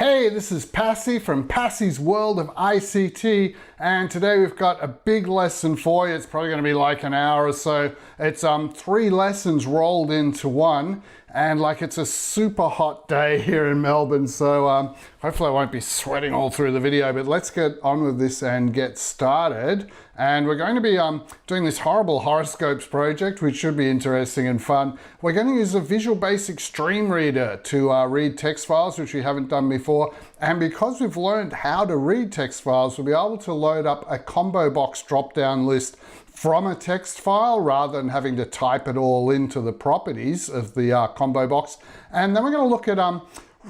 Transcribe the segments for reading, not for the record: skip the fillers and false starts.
Hey, this is Passy from Passy's World of ICT, and today we've got a big lesson for you. It's probably going to be like an hour or so. It's 3 lessons rolled into one, and like it's a super hot day here in Melbourne, so hopefully I won't be sweating all through the video, but let's get on with this and get started. And we're going to be doing this horrible Horoscopes project, which should be interesting and fun. We're going to use a Visual Basic StreamReader to read text files, which we haven't done before. And because we've learned how to read text files, we'll be able to load up a combo box drop-down list from a text file rather than having to type it all into the properties of the combo box. And then we're going to look at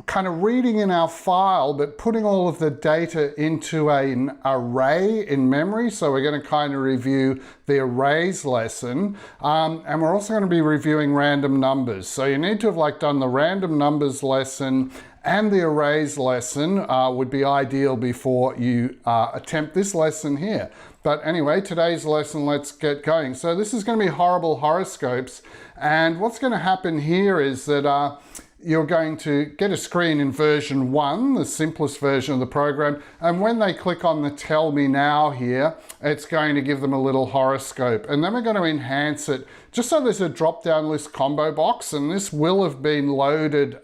kind of reading in our file, but putting all of the data into an array in memory. So we're going to kind of review the arrays lesson. And we're also going to be reviewing random numbers. So you need to have done the random numbers lesson and the arrays lesson would be ideal before you attempt this lesson here. But anyway, today's lesson, let's get going. So this is going to be horrible horoscopes. And what's going to happen here is that you're going to get a screen in version 1, the simplest version of the program. And when they click on the Tell Me Now here, it's going to give them a little horoscope. And then we're going to enhance it just so there's a drop-down list combo box. And this will have been loaded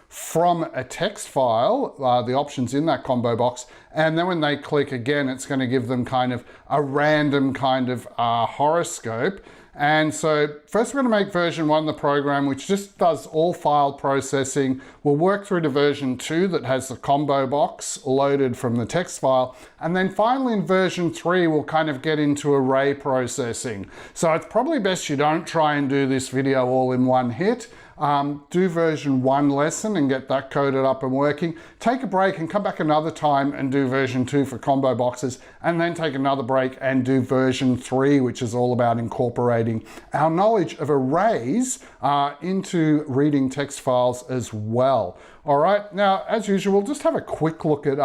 from a text file, the options in that combo box. And then when they click again, it's going to give them kind of a random kind of horoscope. And so first we're going to make version 1 the program, which just does all file processing. We'll work through to version 2 that has the combo box loaded from the text file. And then finally in version 3, we'll kind of get into array processing. So it's probably best you don't try and do this video all in one hit. Do version 1 lesson and get that coded up and working. Take a break and come back another time and do version 2 for combo boxes, and then take another break and do version 3, which is all about incorporating our knowledge of arrays into reading text files as well. All right, now as usual, just have a quick look at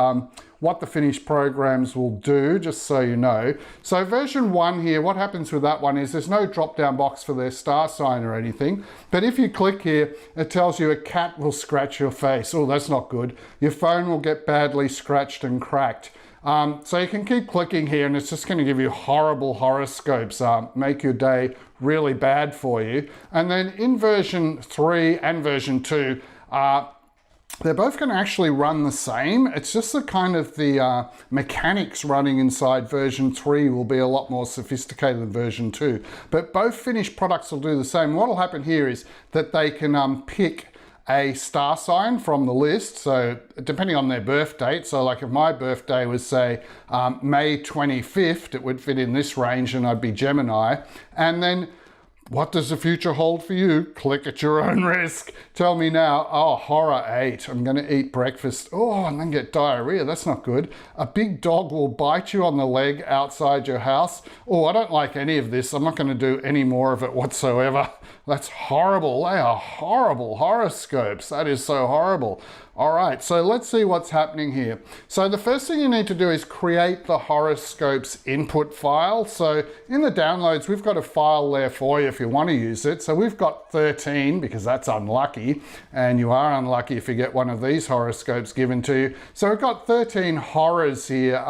what the finished programs will do, just so you know. So version 1 here, what happens with that one is there's no drop-down box for their star sign or anything. But if you click here, it tells you a cat will scratch your face. Oh, that's not good. Your phone will get badly scratched and cracked. So you can keep clicking here and it's just going to give you horrible horoscopes, make your day really bad for you. And then in version 3 and version 2, they're both going to actually run the same. It's just the kind of the mechanics running inside version 3 will be a lot more sophisticated than version 2. But both finished products will do the same. What will happen here is that they can pick a star sign from the list. So depending on their birth date. So like if my birthday was say May 25th, it would fit in this range and I'd be Gemini. And then what does the future hold for you? Click at your own risk. Tell me now. Oh, horror 8. I'm going to eat breakfast. Oh, and then get diarrhea. That's not good. A big dog will bite you on the leg outside your house. Oh, I don't like any of this. I'm not going to do any more of it whatsoever. That's horrible. They are horrible horoscopes. That is so horrible. All right, so let's see what's happening here. So the first thing you need to do is create the horoscopes input file. So in the downloads, we've got a file there for you if you want to use it. So we've got 13 because that's unlucky. And you are unlucky if you get one of these horoscopes given to you. So we've got 13 horrors here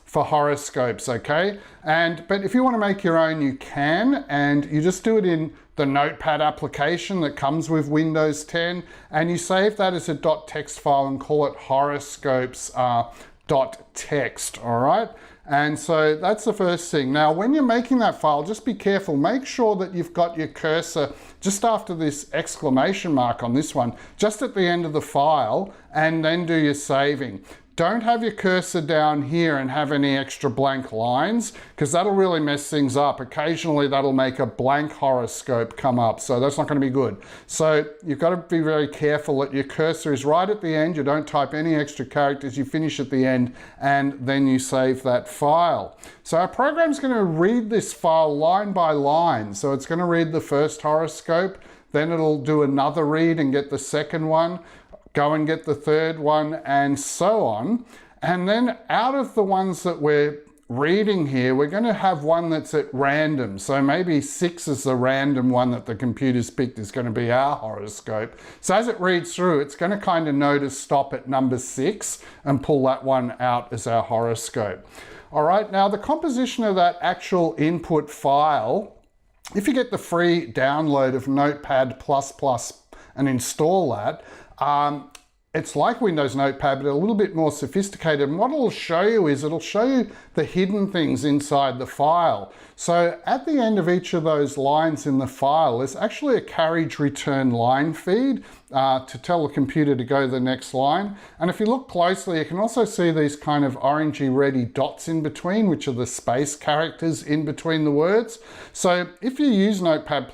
for horoscopes, okay? But if you want to make your own, you can, and you just do it in the Notepad application that comes with Windows 10, and you save that as a .text file and call it horoscopes.txt, all right? And so that's the first thing. Now, when you're making that file, just be careful. Make sure that you've got your cursor just after this exclamation mark on this one, just at the end of the file, and then do your saving. Don't have your cursor down here and have any extra blank lines, because that'll really mess things up. Occasionally that'll make a blank horoscope come up, so that's not going to be good. So you've got to be very careful that your cursor is right at the end. You don't type any extra characters, you finish at the end, and then you save that file. So our program's going to read this file line by line. So it's going to read the first horoscope, then it'll do another read and get the second one, go and get the third one, and so on. And then out of the ones that we're reading here, we're going to have one that's at random. So maybe 6 is the random one that the computer's picked is going to be our horoscope. So as it reads through, it's going to kind of know to stop at number 6 and pull that one out as our horoscope. All right, now the composition of that actual input file, if you get the free download of Notepad++ and install that, it's like Windows Notepad, but a little bit more sophisticated. And what it'll show you is it'll show you the hidden things inside the file. So at the end of each of those lines in the file, there's actually a carriage return line feed to tell the computer to go to the next line. And if you look closely, you can also see these kind of orangey reddy dots in between, which are the space characters in between the words. So if you use Notepad++,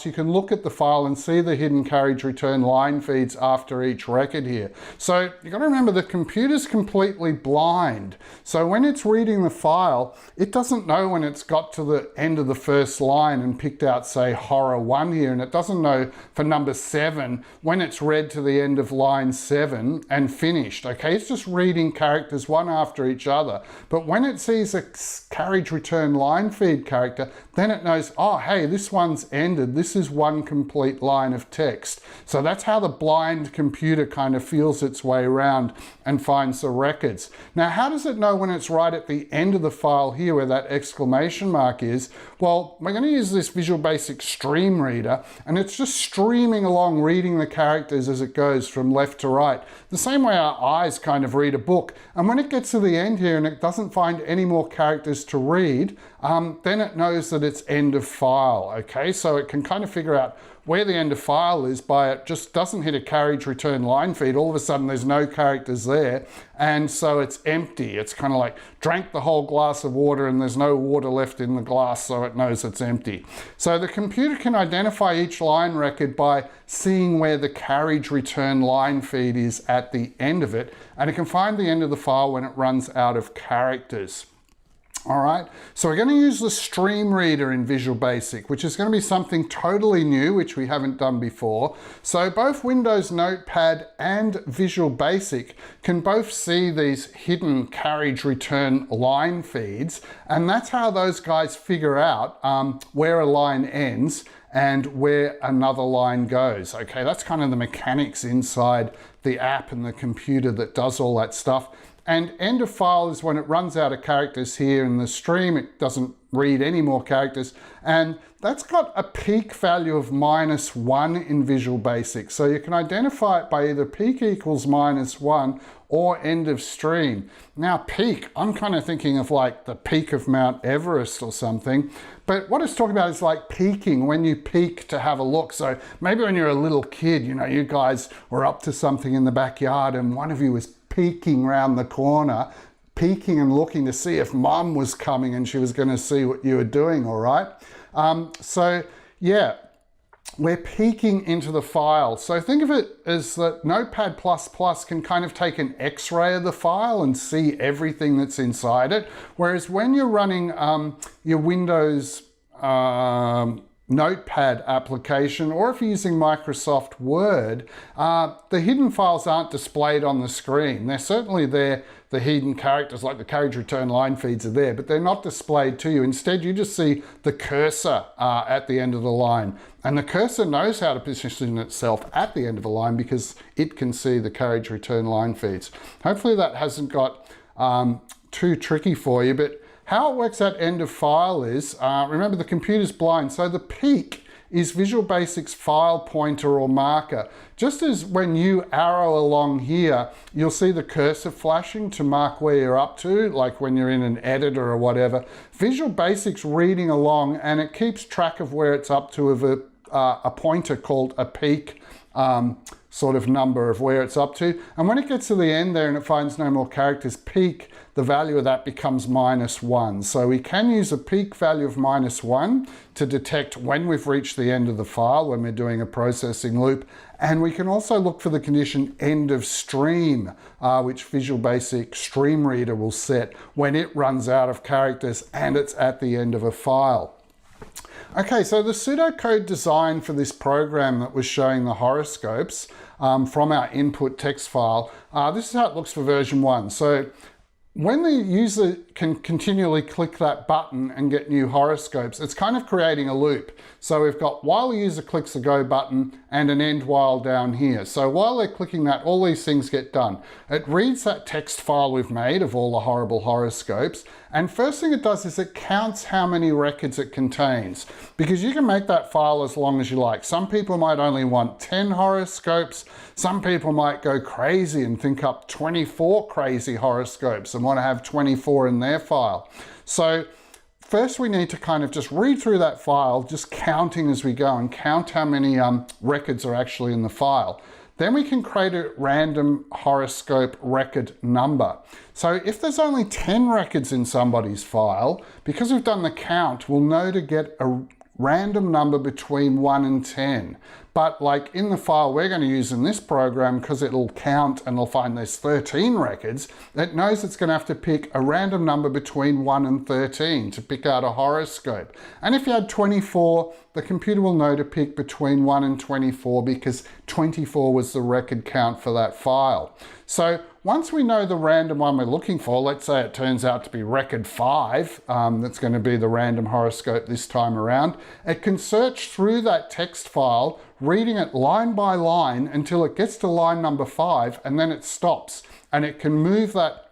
you can look at the file and see the hidden carriage return line feeds after each record here. So you've got to remember the computer's completely blind. So when it's reading the file, it doesn't know when it's got to the end of the first line and picked out, say, horror 1 here, and it doesn't know for number 7 when it's read to the end of line 7 and finished. Okay, it's just reading characters one after each other. But when it sees a carriage return line feed character, then it knows, oh, hey, this one's ended. This is one complete line of text. So that's how the blind computer kind of feels its way around and finds the records. Now, how does it know when it's right at the end of the file here where that exclamation mark is? Well, we're going to use this Visual Basic StreamReader, and it's just streaming along, reading the characters as it goes from left to right. The same way our eyes kind of read a book. And when it gets to the end here and it doesn't find any more characters to read, then it knows that it's end of file. Okay, so it can kind of figure out where the end of file is by it just doesn't hit a carriage return line feed. All of a sudden there's no characters there, and so it's empty. It's kind of like drank the whole glass of water and there's no water left in the glass, so it knows it's empty. So the computer can identify each line record by seeing where the carriage return line feed is at the end of it, and it can find the end of the file when it runs out of characters. All right, so we're going to use the StreamReader in Visual Basic, which is going to be something totally new, which we haven't done before. So both Windows Notepad and Visual Basic can both see these hidden carriage return line feeds, and that's how those guys figure out where a line ends and where another line goes. Okay, that's kind of the mechanics inside the app and the computer that does all that stuff. And end of file is when it runs out of characters here in the stream. It doesn't read any more characters. And that's got a peak value of -1 in Visual Basic. So you can identify it by either peak equals -1 or end of stream. Now peak, I'm kind of thinking of like the peak of Mount Everest or something. But what it's talking about is like peeking, when you peek to have a look. So maybe when you're a little kid, you know, you guys were up to something in the backyard and one of you was peeking round the corner, peeking and looking to see if mum was coming and she was going to see what you were doing, all right? So yeah, we're peeking into the file. So think of it as that Notepad++ can kind of take an X-ray of the file and see everything that's inside it. Whereas when you're running your Windows Notepad application, or if you're using Microsoft Word, the hidden files aren't displayed on the screen. They're certainly there, the hidden characters like the carriage return line feeds are there, but they're not displayed to you. Instead, you just see the cursor at the end of the line. And the cursor knows how to position itself at the end of the line because it can see the carriage return line feeds. Hopefully that hasn't got too tricky for you, but how it works at end of file is, remember the computer's blind, so the peak is Visual Basic's file pointer or marker. Just as when you arrow along here, you'll see the cursor flashing to mark where you're up to, like when you're in an editor or whatever. Visual Basic's reading along and it keeps track of where it's up to with a pointer called a peak sort of number of where it's up to. And when it gets to the end there and it finds no more characters, peak, the value of that becomes -1. So we can use a peak value of -1 to detect when we've reached the end of the file when we're doing a processing loop. And we can also look for the condition end of stream, which Visual Basic StreamReader will set when it runs out of characters and it's at the end of a file. Okay, so the pseudocode design for this program that was showing the horoscopes from our input text file, this is how it looks for version 1. So When the user can continually click that button and get new horoscopes, it's kind of creating a loop. So we've got while the user clicks the go button and an end while down here. So while they're clicking that, all these things get done. It reads that text file we've made of all the horrible horoscopes. And first thing it does is it counts how many records it contains, because you can make that file as long as you like. Some people might only want 10 horoscopes. Some people might go crazy and think up 24 crazy horoscopes and want to have 24 in their file. So first we need to kind of just read through that file, just counting as we go, and count how many records are actually in the file. Then we can create a random horoscope record number. So if there's only 10 records in somebody's file, because we've done the count, we'll know to get a random number between 1 and 10. But like in the file we're going to use in this program, because it'll count and it'll find there's 13 records, it knows it's going to have to pick a random number between 1 and 13 to pick out a horoscope. And if you had 24, the computer will know to pick between 1 and 24, because 24 was the record count for that file. So once we know the random one we're looking for, let's say it turns out to be record 5, that's going to be the random horoscope this time around, it can search through that text file, reading it line by line until it gets to line number 5, and then it stops. And it can move that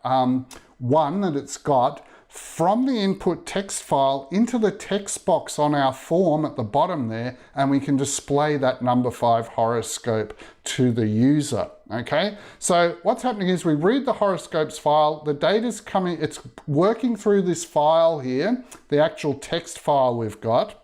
one that it's got from the input text file into the text box on our form at the bottom there, and we can display that number 5 horoscope to the user. Okay, so what's happening is we read the horoscopes file, the data's coming, it's working through this file here, the actual text file we've got.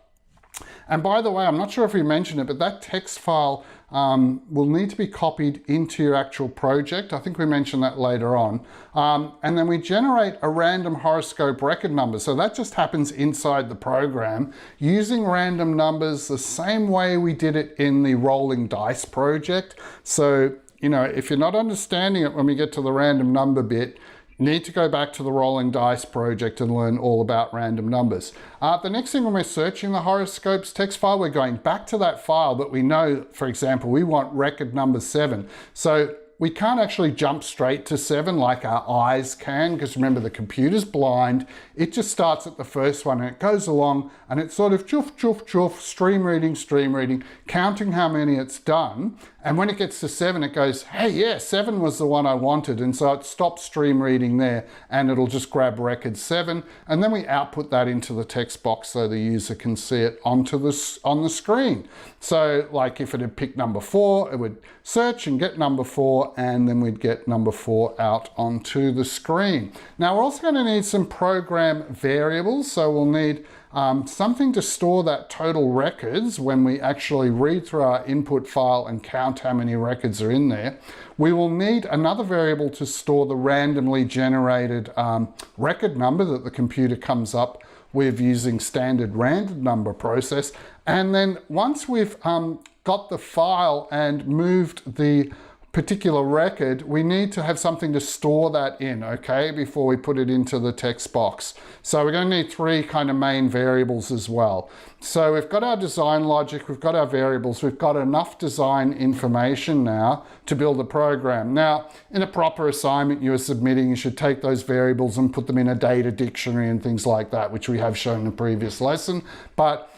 And by the way, I'm not sure if we mentioned it, but that text file will need to be copied into your actual project. I think we mentioned that later on. And then we generate a random horoscope record number. So that just happens inside the program using random numbers the same way we did it in the rolling dice project. So, you know, if you're not understanding it when we get to the random number bit, need to go back to the rolling dice project and learn all about random numbers. The next thing when we're searching the horoscopes text file, we're going back to that file, but we know, for example, we want record number 7. So we can't actually jump straight to 7 like our eyes can, because remember the computer's blind. It just starts at the first one and it goes along and it's sort of choof, choof, choof, stream reading, counting how many it's done. And when it gets to 7, it goes, hey, yeah, 7 was the one I wanted. And so it stops stream reading there and it'll just grab record 7. And then we output that into the text box so the user can see it on the screen. So like if it had picked number 4, it would search and get number 4, and then we'd get number 4 out onto the screen. Now we're also going to need some program variables. So we'll need something to store that total records when we actually read through our input file and count how many records are in there. We will need another variable to store the randomly generated record number that the computer comes up with using standard random number process. And then once we've got the file and moved the particular record, we need to have something to store that in, okay, before we put it into the text box. So we're going to need 3 kind of main variables as well. So we've got our design logic, we've got our variables, we've got enough design information now to build a program. Now, in a proper assignment you are submitting, you should take those variables and put them in a data dictionary and things like that, which we have shown in the previous lesson, but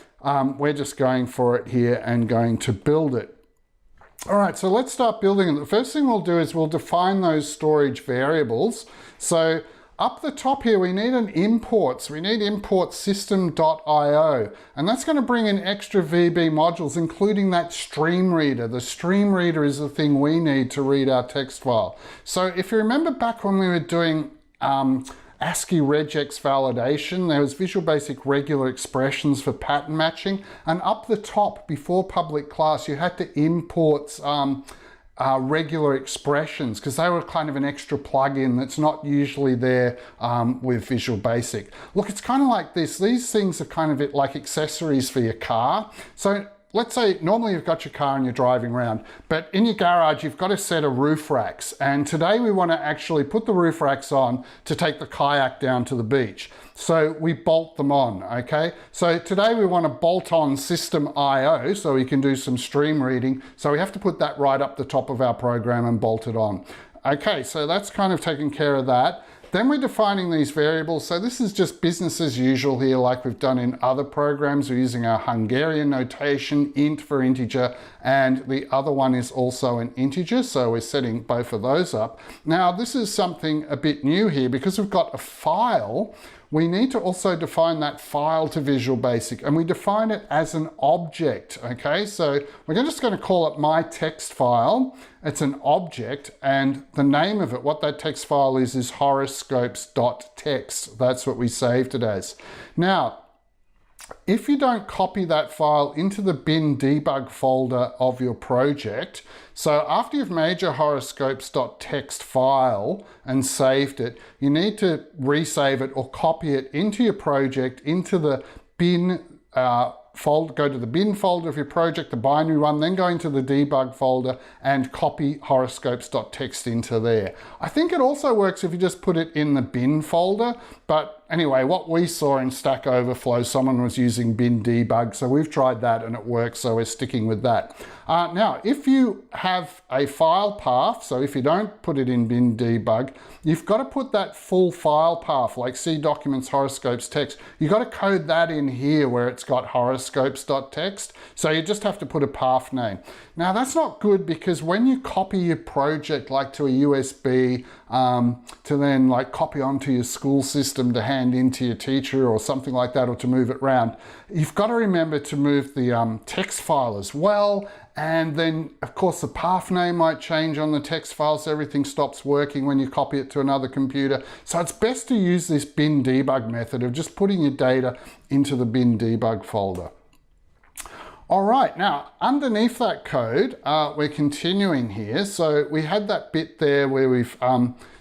we're just going for it here and going to build it. All right, so let's start building it. The first thing we'll do is we'll define those storage variables. So up the top here, we need an import. So we need import system.io, and that's going to bring in extra VB modules, including that StreamReader. The StreamReader is the thing we need to read our text file. So if you remember back when we were doing ASCII regex validation, there was Visual Basic regular expressions for pattern matching, and up the top before public class you had to import regular expressions because they were kind of an extra plugin that's not usually there with Visual Basic. Look, it's kind of like this. These things are kind of like accessories for your car. So let's say normally you've got your car and you're driving around, but in your garage you've got a set of roof racks, and today we want to actually put the roof racks on to take the kayak down to the beach. So we bolt them on, okay? So today we want to bolt on system.io so we can do some stream reading. So we have to put that right up the top of our program and bolt it on. Okay, so that's kind of taking care of that. Then we're defining these variables. So this is just business as usual here, like we've done in other programs. We're using our Hungarian notation, int for integer, and the other one is also an integer. So we're setting both of those up. Now, this is something a bit new here because we've got a file. We need to also define that file to Visual Basic, and we define it as an object, okay? So we're just going to call it my text file. It's an object, and the name of it, what that text file is horoscopes.txt. That's what we saved it as. Now, if you don't copy that file into the bin debug folder of your project, so after you've made your horoscopes.txt file and saved it, you need to resave it or copy it into your project, into the bin folder, go to the bin folder of your project, the binary one, then go into the debug folder and copy horoscopes.txt into there. I think it also works if you just put it in the bin folder, but anyway, what we saw in Stack Overflow, someone was using bin debug, so we've tried that and it works, so we're sticking with that. Now, if you have a file path, so if you don't put it in bin debug, you've got to put that full file path, like C documents, horoscopes, text. You've got to code that in here where it's got horoscopes.txt. So you just have to put a path name. Now, that's not good because when you copy your project like to a USB, to then like copy onto your school system to hand into your teacher or something like that, or to move it around, you've got to remember to move the text file as well. And then of course the path name might change on the text file, so everything stops working when you copy it to another computer. So it's best to use this bin debug method of just putting your data into the bin debug folder. All right, now underneath that code, we're continuing here. So we had that bit there where we've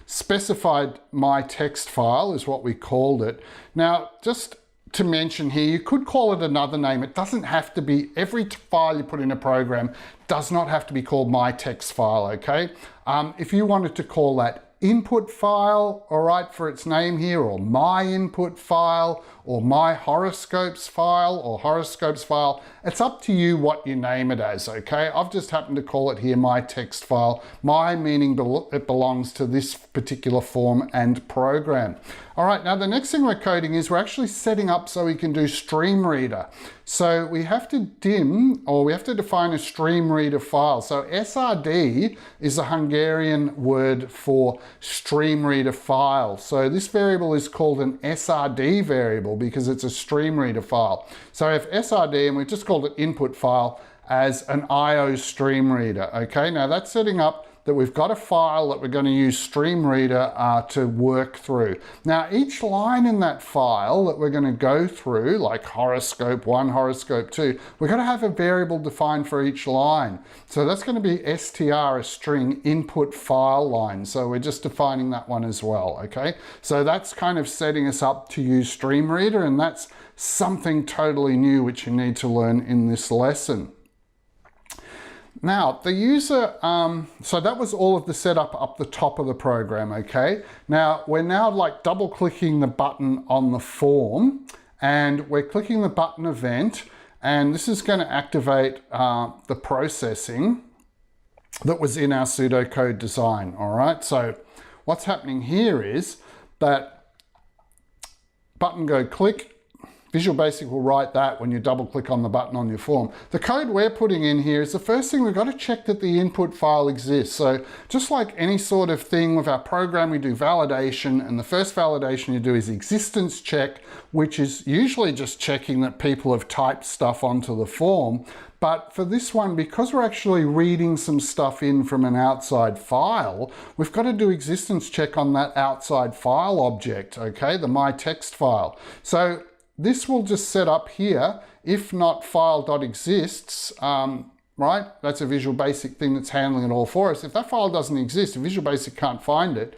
specified my text file is what we called it. Now, just to mention here, you could call it another name. It doesn't have to be, every file you put in a program does not have to be called my text file, okay? If you wanted to call that input file, all right, for its name here, or my input file, or my horoscopes file, or horoscopes file, it's up to you what you name it as, okay? I've just happened to call it here my text file. My meaning it belongs to this particular form and program. All right, now the next thing we're coding is we're actually setting up so we can do StreamReader. So we have to we have to define a StreamReader file. So SRD is a Hungarian word for StreamReader file. So this variable is called an SRD variable because it's a StreamReader file. So we have SRD, and we've just called it input file, as an IO StreamReader. Okay, now that's setting up that we've got a file that we're going to use StreamReader to work through. Now, each line in that file that we're going to go through, like horoscope 1, horoscope 2, we're going to have a variable defined for each line. So that's going to be str, a string input file line. So we're just defining that one as well, okay? So that's kind of setting us up to use StreamReader, and that's something totally new which you need to learn in this lesson. Now, the user, so that was all of the setup up the top of the program, okay? Now, we're now like double clicking the button on the form, and we're clicking the button event, and this is going to activate the processing that was in our pseudocode design, all right? So what's happening here is that button go click, Visual Basic will write that when you double click on the button on your form. The code we're putting in here is the first thing we've got to check that the input file exists. So just like any sort of thing with our program, we do validation, and the first validation you do is existence check, which is usually just checking that people have typed stuff onto the form. But for this one, because we're actually reading some stuff in from an outside file, we've got to do existence check on that outside file object, okay, the my text file. So this will just set up here, if not file.exists, right? That's a Visual Basic thing that's handling it all for us. If that file doesn't exist, if Visual Basic can't find it,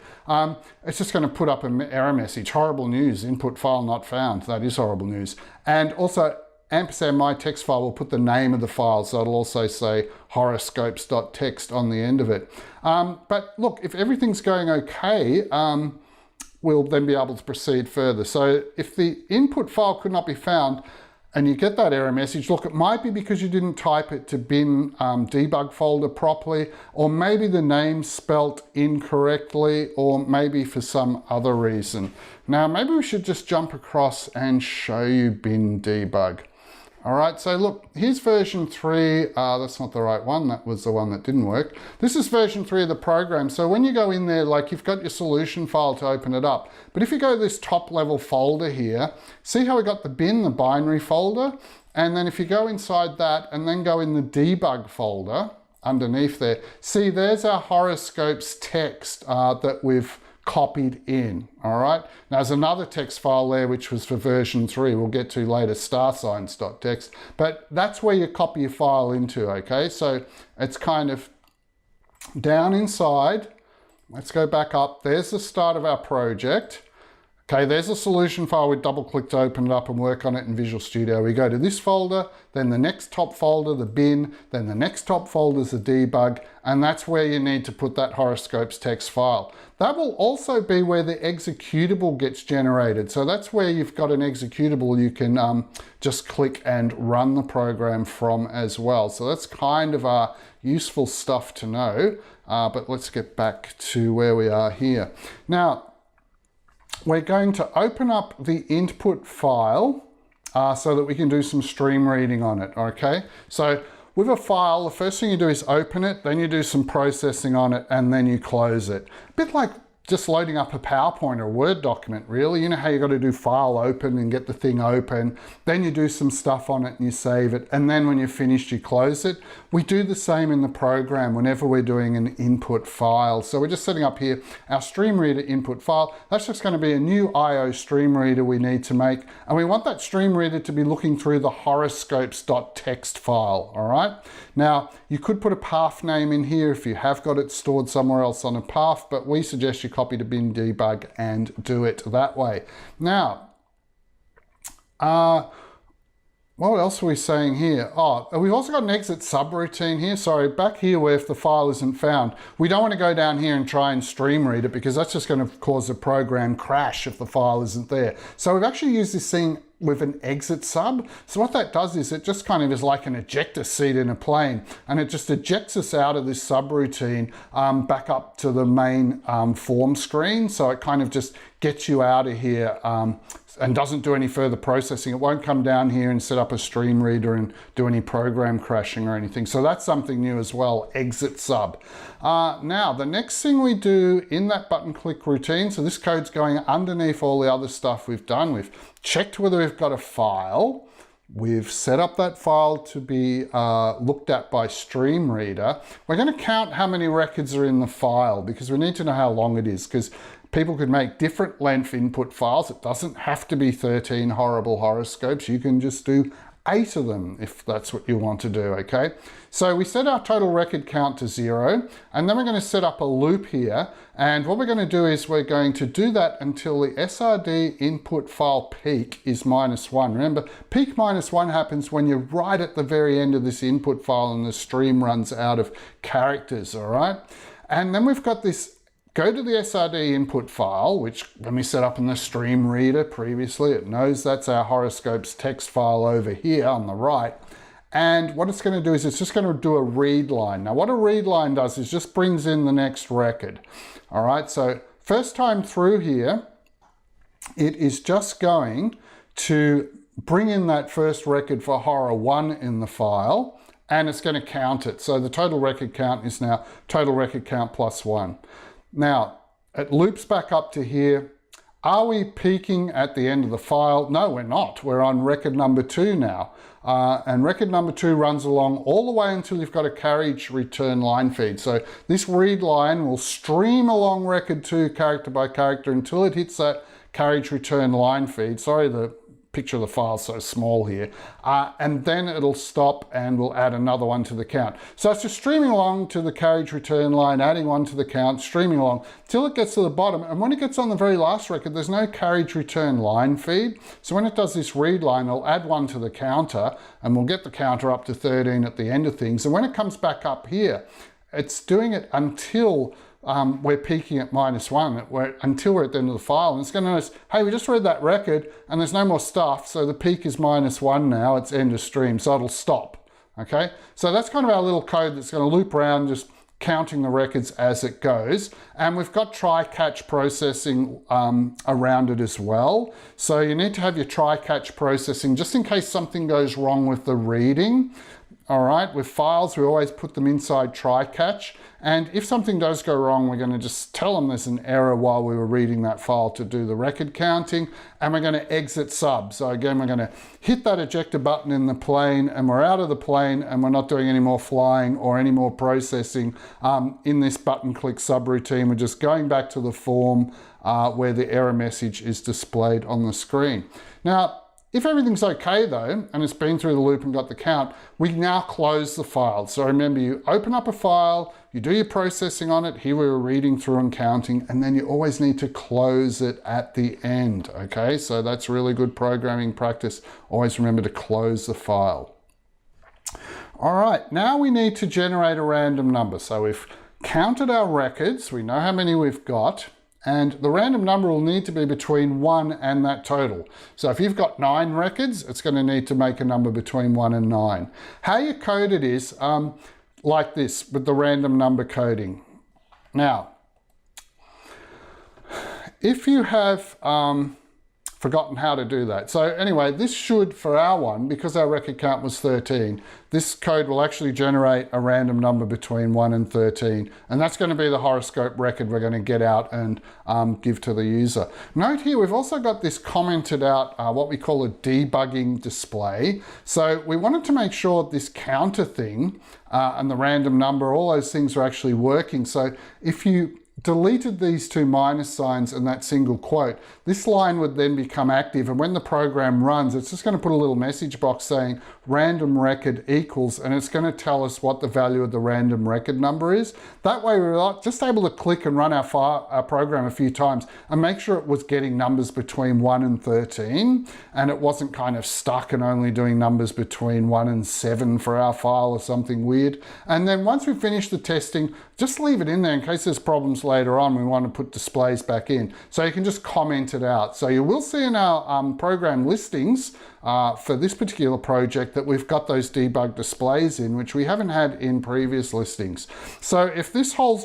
it's just going to put up an error message. Horrible news, input file not found. That is horrible news. And also, ampersand my text file will put the name of the file, so it'll also say horoscopes.txt on the end of it. But look, if everything's going okay, we'll then be able to proceed further. So if the input file could not be found, and you get that error message, look, it might be because you didn't type it to bin debug folder properly, or maybe the name's spelt incorrectly, or maybe for some other reason. Now, maybe we should just jump across and show you bin debug. All right, so look, here's version 3. That's not the right one. That was the one that didn't work. This is version 3 of the program. So when you go in there, like you've got your solution file to open it up. But if you go to this top level folder here, see how we got the bin, the binary folder? And then if you go inside that and then go in the debug folder underneath there, see there's our horoscopes text that we've copied in, all right? Now there's another text file there which was for version 3, we'll get to later, starsigns.txt, but that's where you copy your file into, okay? So it's kind of down inside. Let's go back up. There's the start of our project. Okay, there's a solution file. We double click to open it up and work on it in Visual Studio. We go to this folder, then the next top folder, the bin, then the next top folder is the debug, and that's where you need to put that horoscopes text file. That will also be where the executable gets generated. So that's where you've got an executable you can just click and run the program from as well. So that's kind of useful stuff to know, but let's get back to where we are here. Now, we're going to open up the input file so that we can do some stream reading on it, okay? So with a file, the first thing you do is open it, then you do some processing on it, and then you close it. A bit like just loading up a PowerPoint or a Word document, really. You know how you got to do file open and get the thing open, then you do some stuff on it and you save it, and then when you're finished, you close it. We do the same in the program whenever we're doing an input file. So we're just setting up here our StreamReader input file. That's just going to be a new IO StreamReader we need to make, and we want that StreamReader to be looking through the horoscopes.txt file, all right? Now, you could put a path name in here if you have got it stored somewhere else on a path, but we suggest you copy to bin debug and do it that way. Now, what else are we saying here? Oh, we've also got an exit subroutine here. Sorry, back here where if the file isn't found, we don't want to go down here and try and stream read it because that's just going to cause a program crash if the file isn't there. So we've actually used this thing with an exit sub. So what that does is it just kind of is like an ejector seat in a plane, and it just ejects us out of this subroutine back up to the main form screen. So it kind of just gets you out of here and doesn't do any further processing. It won't come down here and set up a stream reader and do any program crashing or anything. So that's something new as well, exit sub. Now, the next thing we do in that button click routine, so this code's going underneath all the other stuff we've done. We've checked whether we've got a file. We've set up that file to be looked at by StreamReader. We're going to count how many records are in the file because we need to know how long it is, because people could make different length input files. It doesn't have to be 13 horrible horoscopes. You can just do 8 of them if that's what you want to do, okay? So we set our total record count to 0, and then we're going to set up a loop here. And what we're going to do is we're going to do that until the SRD input file peak is -1. Remember, peak -1 happens when you're right at the very end of this input file and the stream runs out of characters, all right? And then we've got this. Go to the SRD input file, which when we set up in the StreamReader previously, it knows that's our horoscopes text file over here on the right. And what it's going to do is it's just going to do a read line. Now what a read line does is just brings in the next record. All right, so first time through here, it is just going to bring in that first record for horror 1 in the file, and it's going to count it. So the total record count is now total record count +1. Now, it loops back up to here. Are we peaking at the end of the file? No, we're not. We're on record number 2 now. And record number 2 runs along all the way until you've got a carriage return line feed. So this read line will stream along record 2 character by character until it hits that carriage return line feed. Sorry, the picture of the file so small here, and then it'll stop and we'll add another one to the count. So it's just streaming along to the carriage return line, adding one to the count, streaming along till it gets to the bottom, and when it gets on the very last record, there's no carriage return line feed. So when it does this read line, it'll add one to the counter, and we'll get the counter up to 13 at the end of things, and when it comes back up here, it's doing it until we're peaking at -1, until we're at the end of the file. And it's going to notice, hey, we just read that record and there's no more stuff. So the peak is -1 now, it's end of stream. So it'll stop. Okay, so that's kind of our little code that's going to loop around, just counting the records as it goes. And we've got try-catch processing around it as well. So you need to have your try-catch processing just in case something goes wrong with the reading. All right, with files, we always put them inside try-catch. And if something does go wrong, we're going to just tell them there's an error while we were reading that file to do the record counting. And we're going to exit sub. So again, we're going to hit that ejector button in the plane and we're out of the plane and we're not doing any more flying or any more processing in this button click subroutine. We're just going back to the form where the error message is displayed on the screen. Now, if everything's okay though, and it's been through the loop and got the count, we now close the file. So remember, you open up a file, you do your processing on it. Here we were reading through and counting, and then you always need to close it at the end, okay? So that's really good programming practice. Always remember to close the file. All right, now we need to generate a random number. So we've counted our records, we know how many we've got, and the random number will need to be between 1 and that total. So if you've got 9 records, it's going to need to make a number between 1 and 9. How you code it is like this with the random number coding. Now, if you have forgotten how to do that. So anyway, this should, for our one, because our record count was 13, this code will actually generate a random number between 1 and 13. And that's going to be the horoscope record we're going to get out and give to the user. Note here, we've also got this commented out, what we call a debugging display. So we wanted to make sure this counter thing and the random number, all those things are actually working. So if you deleted these two minus signs and that single quote, this line would then become active, and when the program runs, it's just going to put a little message box saying random record equals, and it's going to tell us what the value of the random record number is. That way we're just able to click and run our program a few times and make sure it was getting numbers between 1 and 13, and it wasn't kind of stuck and only doing numbers between 1 and 7 for our file or something weird. And then once we finish the testing, just leave it in there in case there's problems later on we want to put displays back in. So you can just comment it out. So you will see in our program listings for this particular project that we've got those debug displays in, which we haven't had in previous listings. So if this whole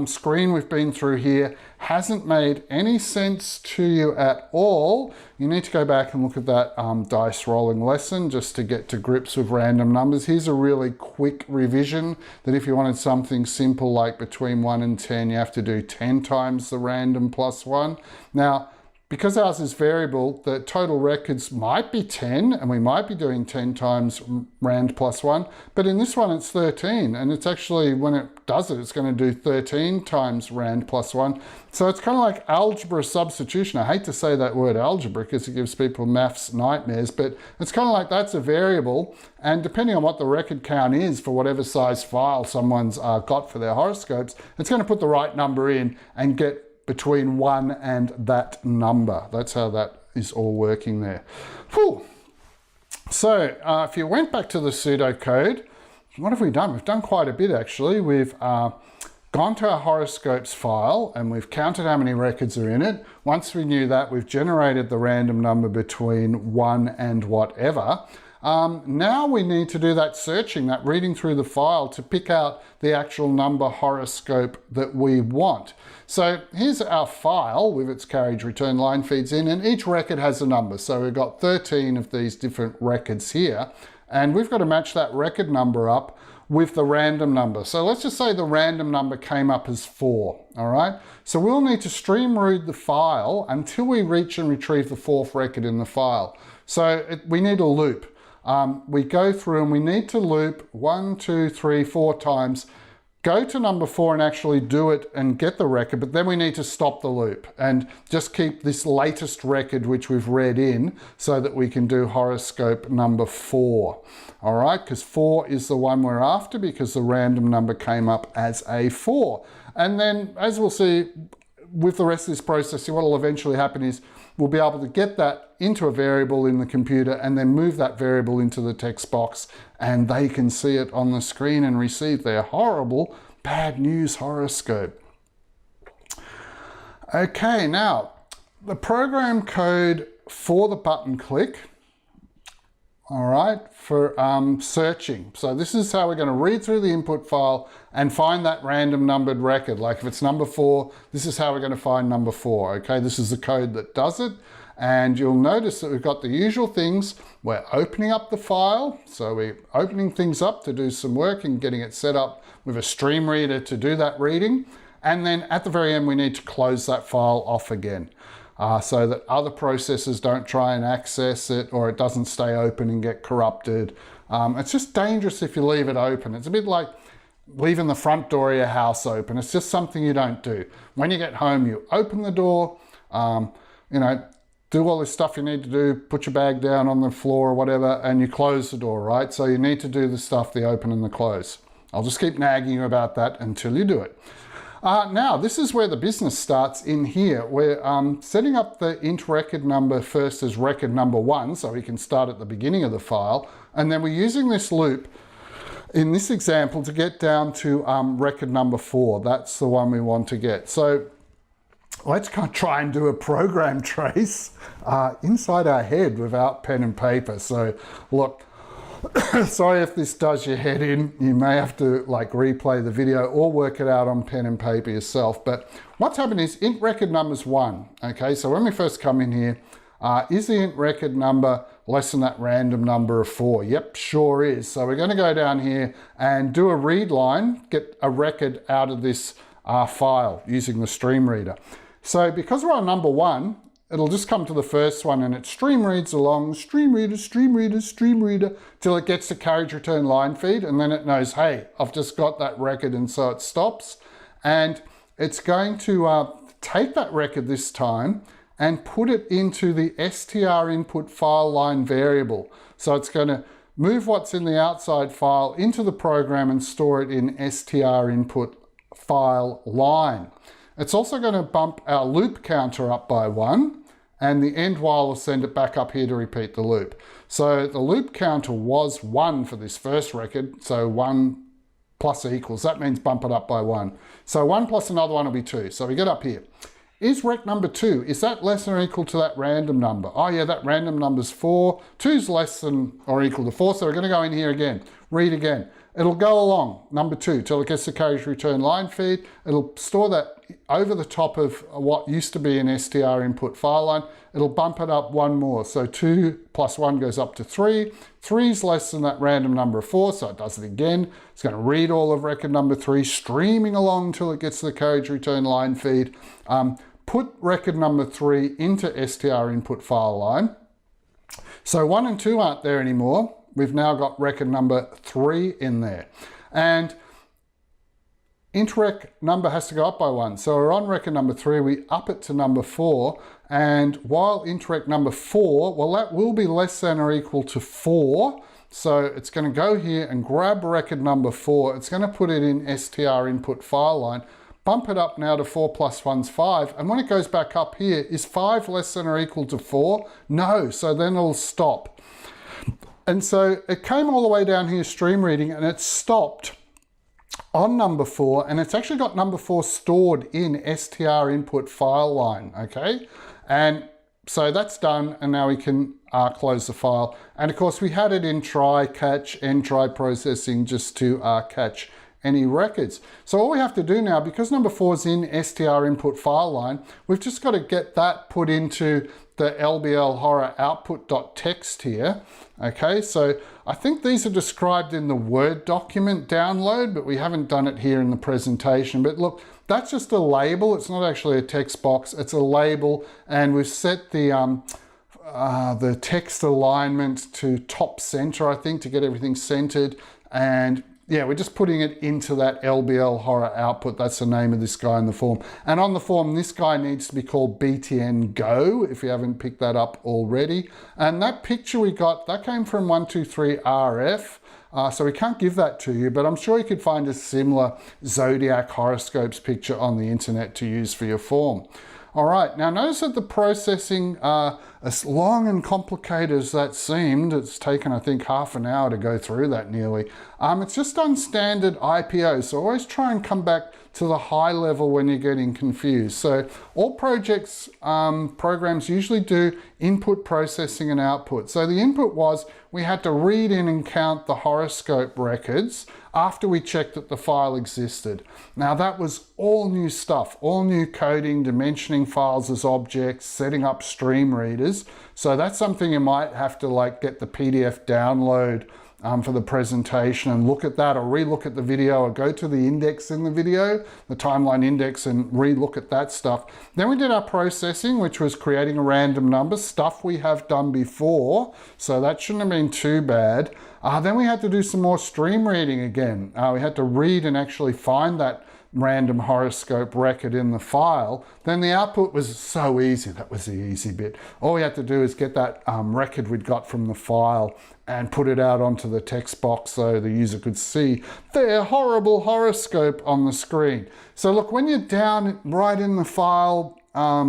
screen we've been through here hasn't made any sense to you at all, you need to go back and look at that dice rolling lesson just to get to grips with random numbers. Here's a really quick revision that if you wanted something simple like between 1 and 10, you have to do 10 times the random plus 1. Now, because ours is variable, the total records might be 10, and we might be doing 10 times rand plus 1, but in this one it's 13, and it's actually, when it does it, it's going to do 13 times rand plus 1. So it's kind of like algebra substitution. I hate to say that word algebra because it gives people maths nightmares, but it's kind of like that's a variable, and depending on what the record count is for whatever size file someone's got for their horoscopes, it's going to put the right number in and get between 1 and that number. That's how that is all working there. Whew. So if you went back to the pseudocode, what have we done? We've done quite a bit actually. We've gone to our horoscopes file and we've counted how many records are in it. Once we knew that, we've generated the random number between 1 and whatever. Now we need to do that searching, that reading through the file to pick out the actual number horoscope that we want. So here's our file with its carriage return line feeds in, and each record has a number. So we've got 13 of these different records here, and we've got to match that record number up with the random number. So let's just say the random number came up as 4, all right? So we'll need to stream read the file until we reach and retrieve the 4th record in the file. So we need a loop. We go through and we need to loop 1, 2, 3, 4 times, go to number 4 and actually do it and get the record, but then we need to stop the loop and just keep this latest record which we've read in so that we can do horoscope number 4. All right, because 4 is the one we're after because the random number came up as a 4. And then as we'll see with the rest of this processing, what will eventually happen is we'll be able to get that into a variable in the computer and then move that variable into the text box, and they can see it on the screen and receive their horrible bad news horoscope. Okay, now the program code for the button click, all right, for searching. So this is how we're going to read through the input file and find that random numbered record. Like if it's number 4, this is how we're going to find number 4. Okay, this is the code that does it. And you'll notice that we've got the usual things. We're opening up the file. So we're opening things up to do some work and getting it set up with a StreamReader to do that reading. And then at the very end, we need to close that file off again so that other processes don't try and access it, or it doesn't stay open and get corrupted. It's just dangerous if you leave it open. It's a bit like leaving the front door of your house open. It's just something you don't do. When you get home, you open the door, you know, do all this stuff you need to do, put your bag down on the floor or whatever, and you close the door, right? So you need to do the stuff, the open and the close. I'll just keep nagging you about that until you do it. Now, this is where the business starts in here. We're setting up the int record number first as record number 1, so we can start at the beginning of the file. And then we're using this loop in this example to get down to record number 4. That's the one we want to get. So let's try and do a program trace inside our head without pen and paper. So look, sorry if this does your head in. You may have to like replay the video or work it out on pen and paper yourself. But what's happened is int record number's 1. Okay, so when we first come in here, is the int record number less than that random number of 4? Yep, sure is. So we're going to go down here and do a read line, get a record out of this file using the StreamReader. So because we're on number 1, it'll just come to the first one and it stream reads along, StreamReader, StreamReader, StreamReader, till it gets the carriage return line feed, and then it knows, hey, I've just got that record, and so it stops. And it's going to take that record this time and put it into the str input file line variable. So it's going to move what's in the outside file into the program and store it in str input file line. It's also going to bump our loop counter up by 1, and the end while will send it back up here to repeat the loop. So the loop counter was 1 for this first record, so 1 plus equals, that means bump it up by 1. So 1 plus another 1 will be 2. So we get up here. Is rec number 2, is that less than or equal to that random number? Oh yeah, that random number's 4. 2's less than or equal to 4, so we're going to go in here again, read again. It'll go along, number 2, till it gets the carriage return line feed. It'll store that over the top of what used to be an str input file line. It'll bump it up 1 more. So 2 plus 1 goes up to 3. 3's less than that random number of 4, so it does it again. It's going to read all of record number 3, streaming along till it gets to the carriage return line feed. Put record number 3 into str input file line. So 1 and 2 aren't there anymore. We've now got record number 3 in there. And int rec number has to go up by 1. So we're on record number 3, we up it to number 4. And while int rec number 4, well, that will be less than or equal to 4. So it's going to go here and grab record number 4. It's going to put it in str input file line, bump it up now to 4 plus 1's 5. And when it goes back up here, is 5 less than or equal to 4? No, so then it'll stop. And so it came all the way down here, stream reading, and it stopped on number 4, and it's actually got number 4 stored in str input file line, okay? And so that's done, and now we can close the file. And of course, we had it in try, catch, and try processing just to catch any records. So all we have to do now, because number 4 is in str input file line, we've just got to get that put into the LBL horror output.txt here. Okay, so I think these are described in the Word document download, but we haven't done it here in the presentation. But look, that's just a label. It's not actually a text box, it's a label, and we've set the text alignment to top center, I think, to get everything centered. And yeah, we're just putting it into that LBL horror output. That's the name of this guy in the form. And on the form, this guy needs to be called BtnGo, if you haven't picked that up already. And that picture we got, that came from 123RF. So we can't give that to you, but I'm sure you could find a similar zodiac horoscopes picture on the internet to use for your form. All right, now notice that the processing, as long and complicated as that seemed, it's taken I think half an hour to go through that nearly. It's just on standard IPO, so always try and come back to the high level when you're getting confused. So all projects, programs usually do input processing and output. So the input was we had to read in and count the horoscope records after we checked that the file existed. Now that was all new stuff, all new coding, dimensioning files as objects, setting up stream readers. So that's something you might have to like get the PDF download for the presentation and look at that, or re-look at the video, or go to the index in the video, the timeline index, and re-look at that stuff. Then we did our processing, which was creating a random number, stuff we have done before, so that shouldn't have been too bad. Then we had to do some more stream reading again. We had to read and actually find that random horoscope record in the file. Then the output was so easy. That was the easy bit. All we had to do is get that record we'd got from the file and put it out onto the text box so the user could see their horrible horoscope on the screen. So look, when you're down right in the file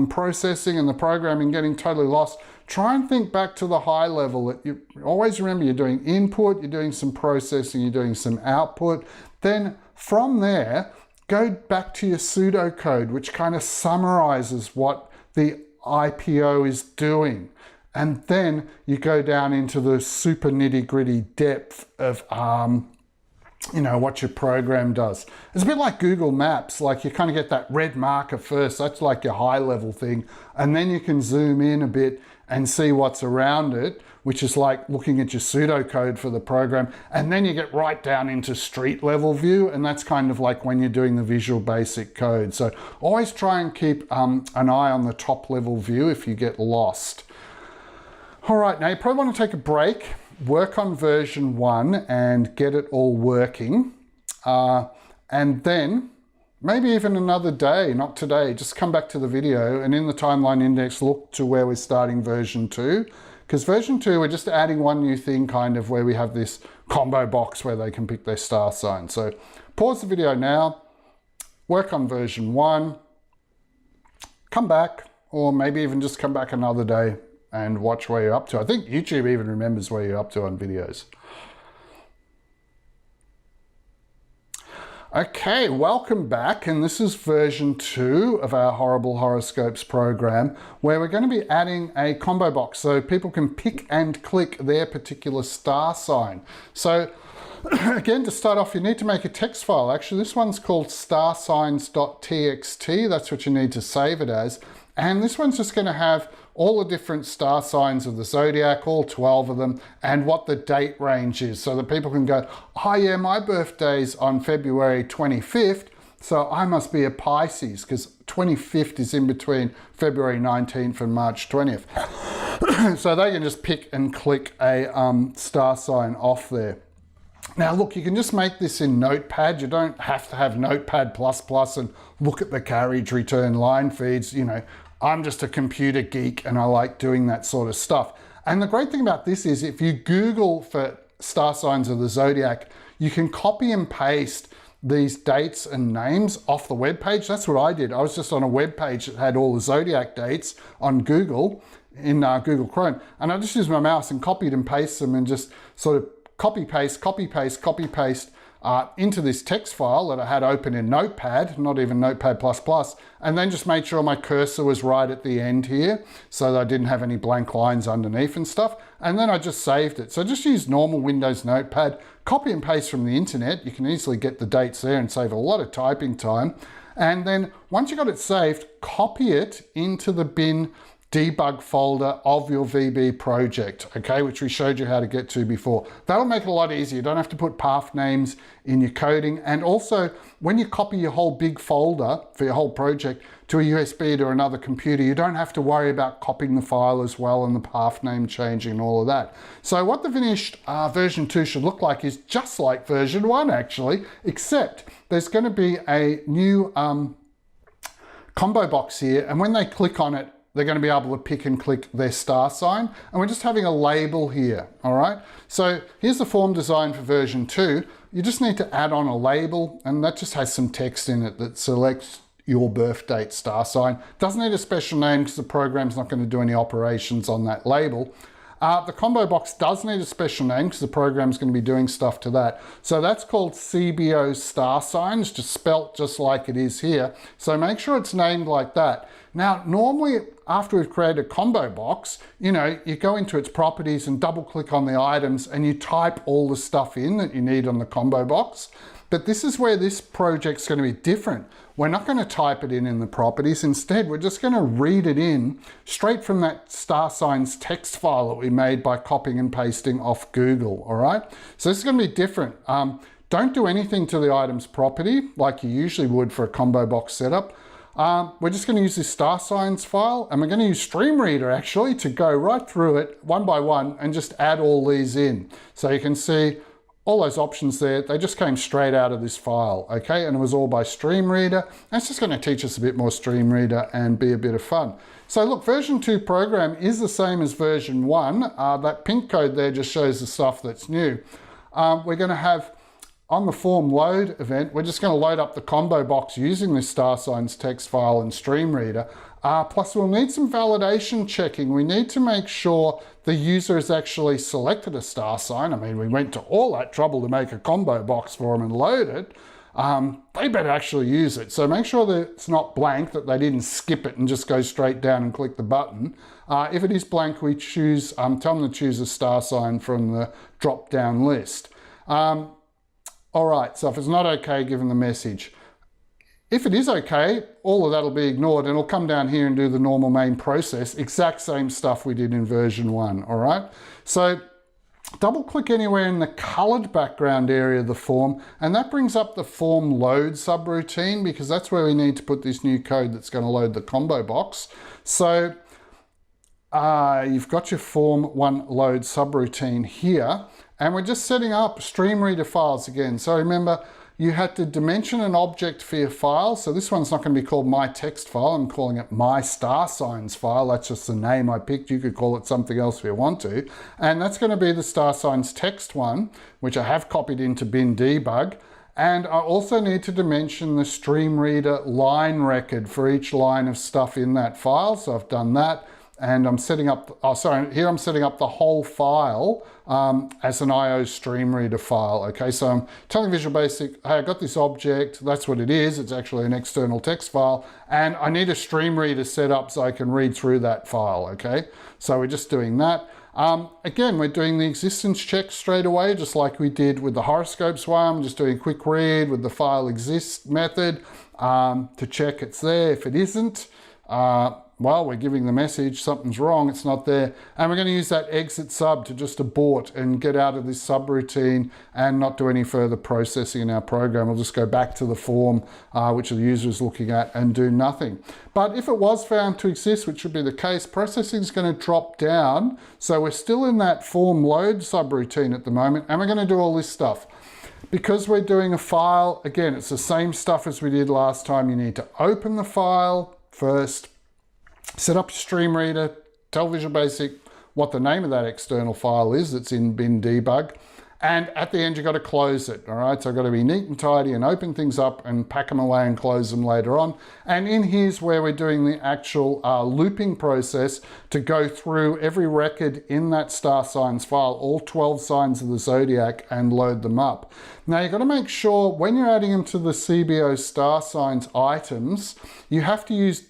processing and the programming getting totally lost, try and think back to the high level. You always remember you're doing input, you're doing some processing, you're doing some output. Then from there, go back to your pseudocode, which kind of summarizes what the IPO is doing. And then you go down into the super nitty-gritty depth of what your program does. It's a bit like Google Maps, like you kind of get that red marker first, that's like your high level thing, and then you can zoom in a bit and see what's around it, which is like looking at your pseudocode for the program, and then you get right down into street level view, and that's kind of like when you're doing the Visual Basic code. So always try and keep an eye on the top level view if you get lost. All right, now you probably want to take a break, work on version 1 and get it all working. And then maybe even another day, not today, just come back to the video and in the timeline index, look to where we're starting version 2. Because version 2, we're just adding one new thing kind of where we have this combo box where they can pick their star sign. So pause the video now, work on version 1, come back, or maybe even just come back another day and watch where you're up to. I think YouTube even remembers where you're up to on videos. Okay, welcome back, and this is version 2 of our Horrible Horoscopes program, where we're going to be adding a combo box so people can pick and click their particular star sign. So again, to start off, you need to make a text file. Actually, this one's called starsigns.txt. That's what you need to save it as. And this one's just going to have all the different star signs of the zodiac, all 12 of them, and what the date range is, so that people can go, oh yeah, my birthday's on February 25th, so I must be a Pisces, because 25th is in between February 19th and March 20th. So they can just pick and click a star sign off there. Now look, you can just make this in Notepad. You don't have to have Notepad++ and look at the carriage return line feeds. You know, I'm just a computer geek and I like doing that sort of stuff. And the great thing about this is if you Google for star signs of the zodiac, you can copy and paste these dates and names off the web page. That's what I did. I was just on a web page that had all the zodiac dates on Google, in Google Chrome, and I just used my mouse and copied and pasted them and just sort of copy paste into this text file that I had open in Notepad, not even Notepad++, and then just made sure my cursor was right at the end here so that I didn't have any blank lines underneath and stuff. And then I just saved it. So just use normal Windows Notepad, copy and paste from the internet. You can easily get the dates there and save a lot of typing time. And then once you got it saved, copy it into the bin debug folder of your VB project, okay, which we showed you how to get to before. That'll make it a lot easier. You don't have to put path names in your coding. And also, when you copy your whole big folder for your whole project to a USB to another computer, you don't have to worry about copying the file as well and the path name changing and all of that. So what the finished version 2 should look like is just like version 1 actually, except there's going to be a new combo box here, and when they click on it, they're going to be able to pick and click their star sign. And we're just having a label here, all right? So here's the form design for version 2. You just need to add on a label, and that just has some text in it that selects your birth date star sign. Doesn't need a special name because the program's not going to do any operations on that label. The combo box does need a special name because the program's going to be doing stuff to that. So that's called CBO star signs, just spelt just like it is here. So make sure it's named like that. Now, normally after we've created a combo box, you go into its properties and double click on the items and you type all the stuff in that you need on the combo box. But this is where this project's going to be different. We're not going to type it in the properties. Instead, we're just going to read it in straight from that star signs text file that we made by copying and pasting off Google, all right? So this is going to be different. Don't do anything to the items property like you usually would for a combo box setup. We're just going to use this star signs file, and we're going to use StreamReader actually to go right through it one by one and just add all these in. So you can see all those options there, they just came straight out of this file, okay? And it was all by StreamReader. And it's just going to teach us a bit more StreamReader and be a bit of fun. So look, version 2 program is the same as version 1. That pink code there just shows the stuff that's new. We're going to have, on the form load event, we're just going to load up the combo box using this star signs text file and StreamReader. Plus we'll need some validation checking. We need to make sure the user has actually selected a star sign. I mean, we went to all that trouble to make a combo box for them and load it. They better actually use it. So make sure that it's not blank, that they didn't skip it and just go straight down and click the button. If it is blank, we choose, tell them to choose a star sign from the drop-down list. All right, so if it's not okay, give them the message. If it is okay, all of that will be ignored and it'll come down here and do the normal main process, exact same stuff we did in version 1, all right? So double click anywhere in the colored background area of the form, and that brings up the form load subroutine because that's where we need to put this new code that's going to load the combo box. So you've got your form 1 load subroutine here, and we're just setting up StreamReader files again. So remember, you had to dimension an object for your file. So this one's not going to be called my text file. I'm calling it my star signs file. That's just the name I picked. You could call it something else if you want to. And that's going to be the star signs text one, which I have copied into bin debug. And I also need to dimension the StreamReader line record for each line of stuff in that file. So I've done that. And I'm setting up, here I'm setting up the whole file as an IO StreamReader file. Okay, so I'm telling Visual Basic, hey, I got this object, that's what it is, it's actually an external text file, and I need a StreamReader set up so I can read through that file, okay? So we're just doing that. Again, we're doing the existence check straight away, just like we did with the Horoscopes one. I'm just doing a quick read with the file exists method to check it's there. If it isn't, well, we're giving the message something's wrong, it's not there. And we're going to use that exit sub to just abort and get out of this subroutine and not do any further processing in our program. We'll just go back to the form which the user is looking at and do nothing. But if it was found to exist, which would be the case, processing is going to drop down. So we're still in that form load subroutine at the moment, and we're going to do all this stuff. Because we're doing a file, again, it's the same stuff as we did last time. You need to open the file first, set up your StreamReader, tell Visual Basic what the name of that external file is that's in bin debug, and at the end you've got to close it, all right? So I've got to be neat and tidy and open things up and pack them away and close them later on. And in here's where we're doing the actual looping process to go through every record in that star signs file, all 12 signs of the zodiac, and load them up. Now you've got to make sure when you're adding them to the CBO star signs items, you have to use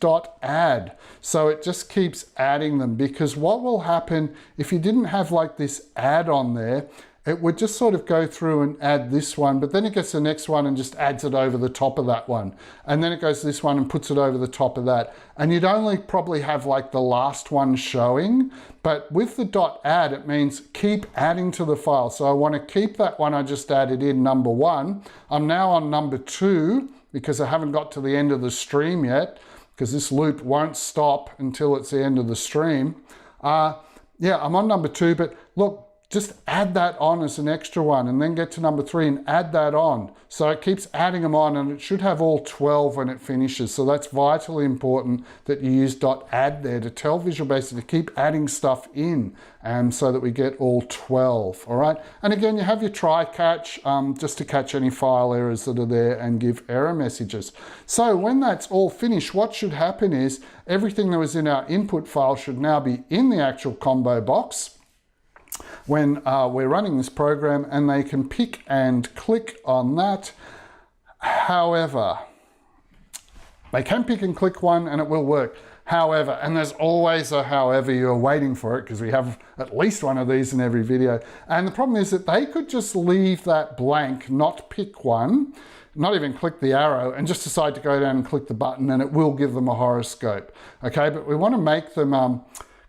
.add. So it just keeps adding them, because what will happen if you didn't have like this add on there, it would just sort of go through and add this one, but then it gets the next one and just adds it over the top of that one. And then it goes to this one and puts it over the top of that. And you'd only probably have like the last one showing, but with the .add, it means keep adding to the file. So I want to keep that one I just added in, number 1. I'm now on number 2 because I haven't got to the end of the stream yet, because this loop won't stop until it's the end of the stream. Yeah, I'm on number 2, but look, just add that on as an extra one and then get to number 3 and add that on. So it keeps adding them on, and it should have all 12 when it finishes. So that's vitally important that you use .add there to tell Visual Basic to keep adding stuff in, so that we get all 12, all right? And again, you have your try catch just to catch any file errors that are there and give error messages. So when that's all finished, what should happen is everything that was in our input file should now be in the actual combo box when we're running this program, and they can pick and click on that. However, they can pick and click one and it will work. However, and there's always a however, you're waiting for it because we have at least one of these in every video. And the problem is that they could just leave that blank, not pick one, not even click the arrow, and just decide to go down and click the button, and it will give them a horoscope. Okay, but we want to make them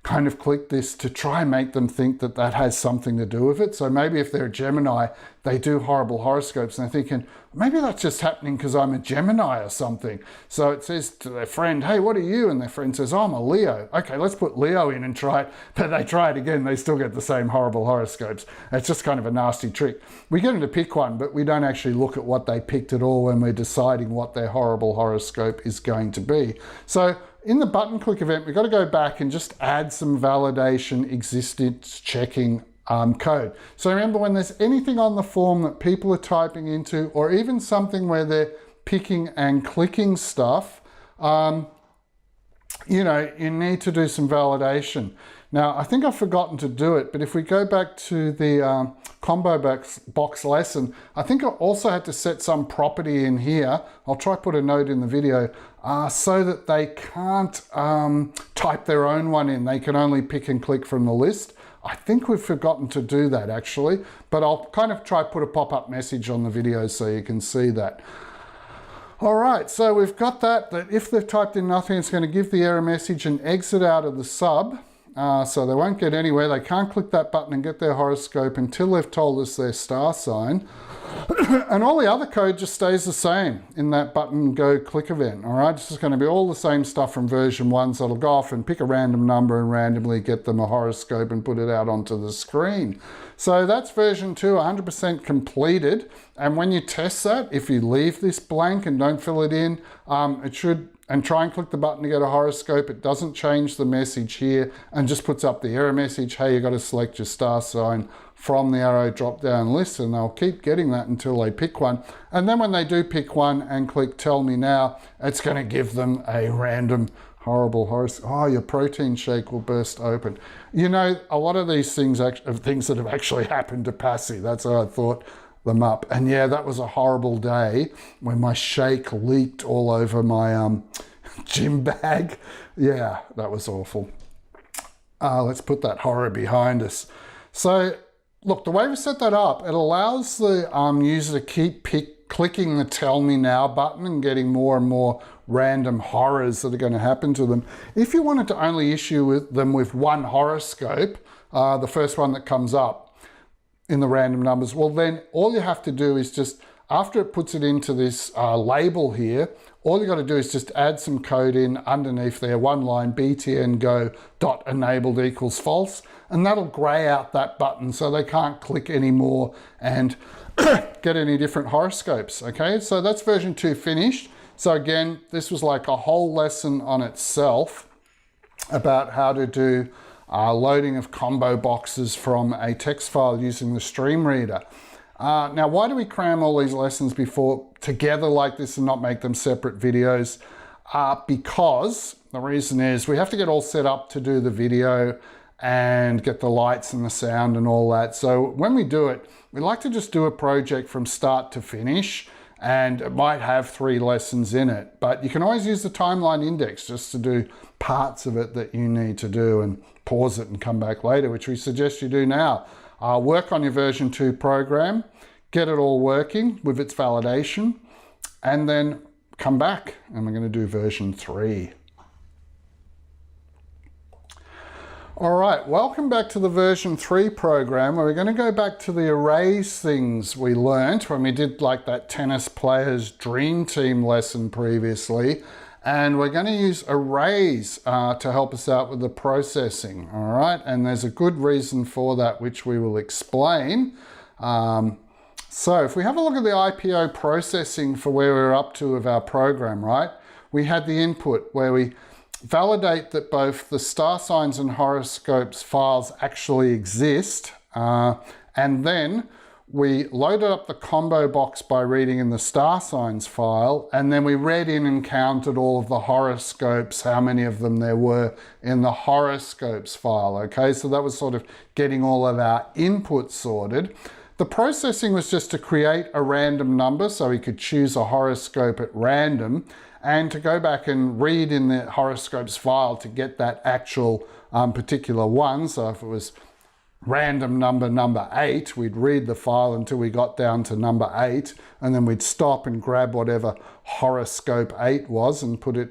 kind of click this to try and make them think that that has something to do with it. So maybe if they're a Gemini, they do horrible horoscopes, and they're thinking, maybe that's just happening because I'm a Gemini or something. So it says to their friend, hey, what are you? And their friend says, oh, I'm a Leo. Okay, let's put Leo in and try it. But they try it again, they still get the same horrible horoscopes. It's just kind of a nasty trick. We get them to pick one, but we don't actually look at what they picked at all when we're deciding what their horrible horoscope is going to be. So in the button click event, we've got to go back and just add some validation existence checking code. So remember, when there's anything on the form that people are typing into, or even something where they're picking and clicking stuff, you know, you need to do some validation. Now, I think I've forgotten to do it, but if we go back to the combo box lesson, I think I also had to set some property in here. I'll try to put a note in the video so that they can't type their own one in. They can only pick and click from the list. I think we've forgotten to do that actually, but I'll kind of try to put a pop-up message on the video so you can see that. All right, so we've got that if they've typed in nothing, it's going to give the error message and exit out of the sub. So they won't get anywhere. They can't click that button and get their horoscope until they've told us their star sign. And all the other code just stays the same in that button go click event. All right, it's just going to be all the same stuff from version 1. So it'll go off and pick a random number and randomly get them a horoscope and put it out onto the screen. So that's version 2, 100% completed. And when you test that, if you leave this blank and don't fill it in, it should, and try and click the button to get a horoscope, it doesn't change the message here and just puts up the error message, hey, you got to select your star sign from the arrow drop down list, and they'll keep getting that until they pick one. And then when they do pick one and click tell me now, it's going to give them a random horrible horoscope. Oh, your protein shake will burst open. You know, a lot of these things are things that have actually happened to Passy. That's how I thought them up. And yeah, that was a horrible day when my shake leaked all over my gym bag. Yeah, that was awful. Let's put that horror behind us. So look, the way we set that up, it allows the user to keep clicking the tell me now button and getting more and more random horrors that are going to happen to them. If you wanted to only issue them with one horoscope, the first one that comes up in the random numbers, well then all you have to do is just, after it puts it into this label here, all you got to do is just add some code in underneath there, one line, BtnCode.enabled equals false, and that'll gray out that button so they can't click anymore and get any different horoscopes. Okay, so that's version 2 finished. So again, this was like a whole lesson on itself about how to do loading of combo boxes from a text file using the StreamReader. Now, why do we cram all these lessons together like this and not make them separate videos? Because the reason is we have to get all set up to do the video and get the lights and the sound and all that. So when we do it, we like to just do a project from start to finish, and it might have 3 lessons in it, but you can always use the timeline index just to do parts of it that you need to do and pause it and come back later, which we suggest you do now. Work on your version 2 program, get it all working with its validation, and then come back and we're going to do version 3. All right, welcome back to the version 3 program, where we're going to go back to the arrays things we learnt when we did like that tennis player's dream team lesson previously. And we're going to use arrays to help us out with the processing, all right? And there's a good reason for that, which we will explain. So if we have a look at the IPO processing for where we're up to of our program, right? We had the input where we validate that both the star signs and horoscopes files actually exist. And then we loaded up the combo box by reading in the star signs file, and then we read in and counted all of the horoscopes, how many of them there were in the horoscopes file, okay? So that was sort of getting all of our inputs sorted. The processing was just to create a random number so we could choose a horoscope at random and to go back and read in the horoscopes file to get that actual particular one. So if it was random number 8, we'd read the file until we got down to number 8, and then we'd stop and grab whatever horoscope 8 was and put it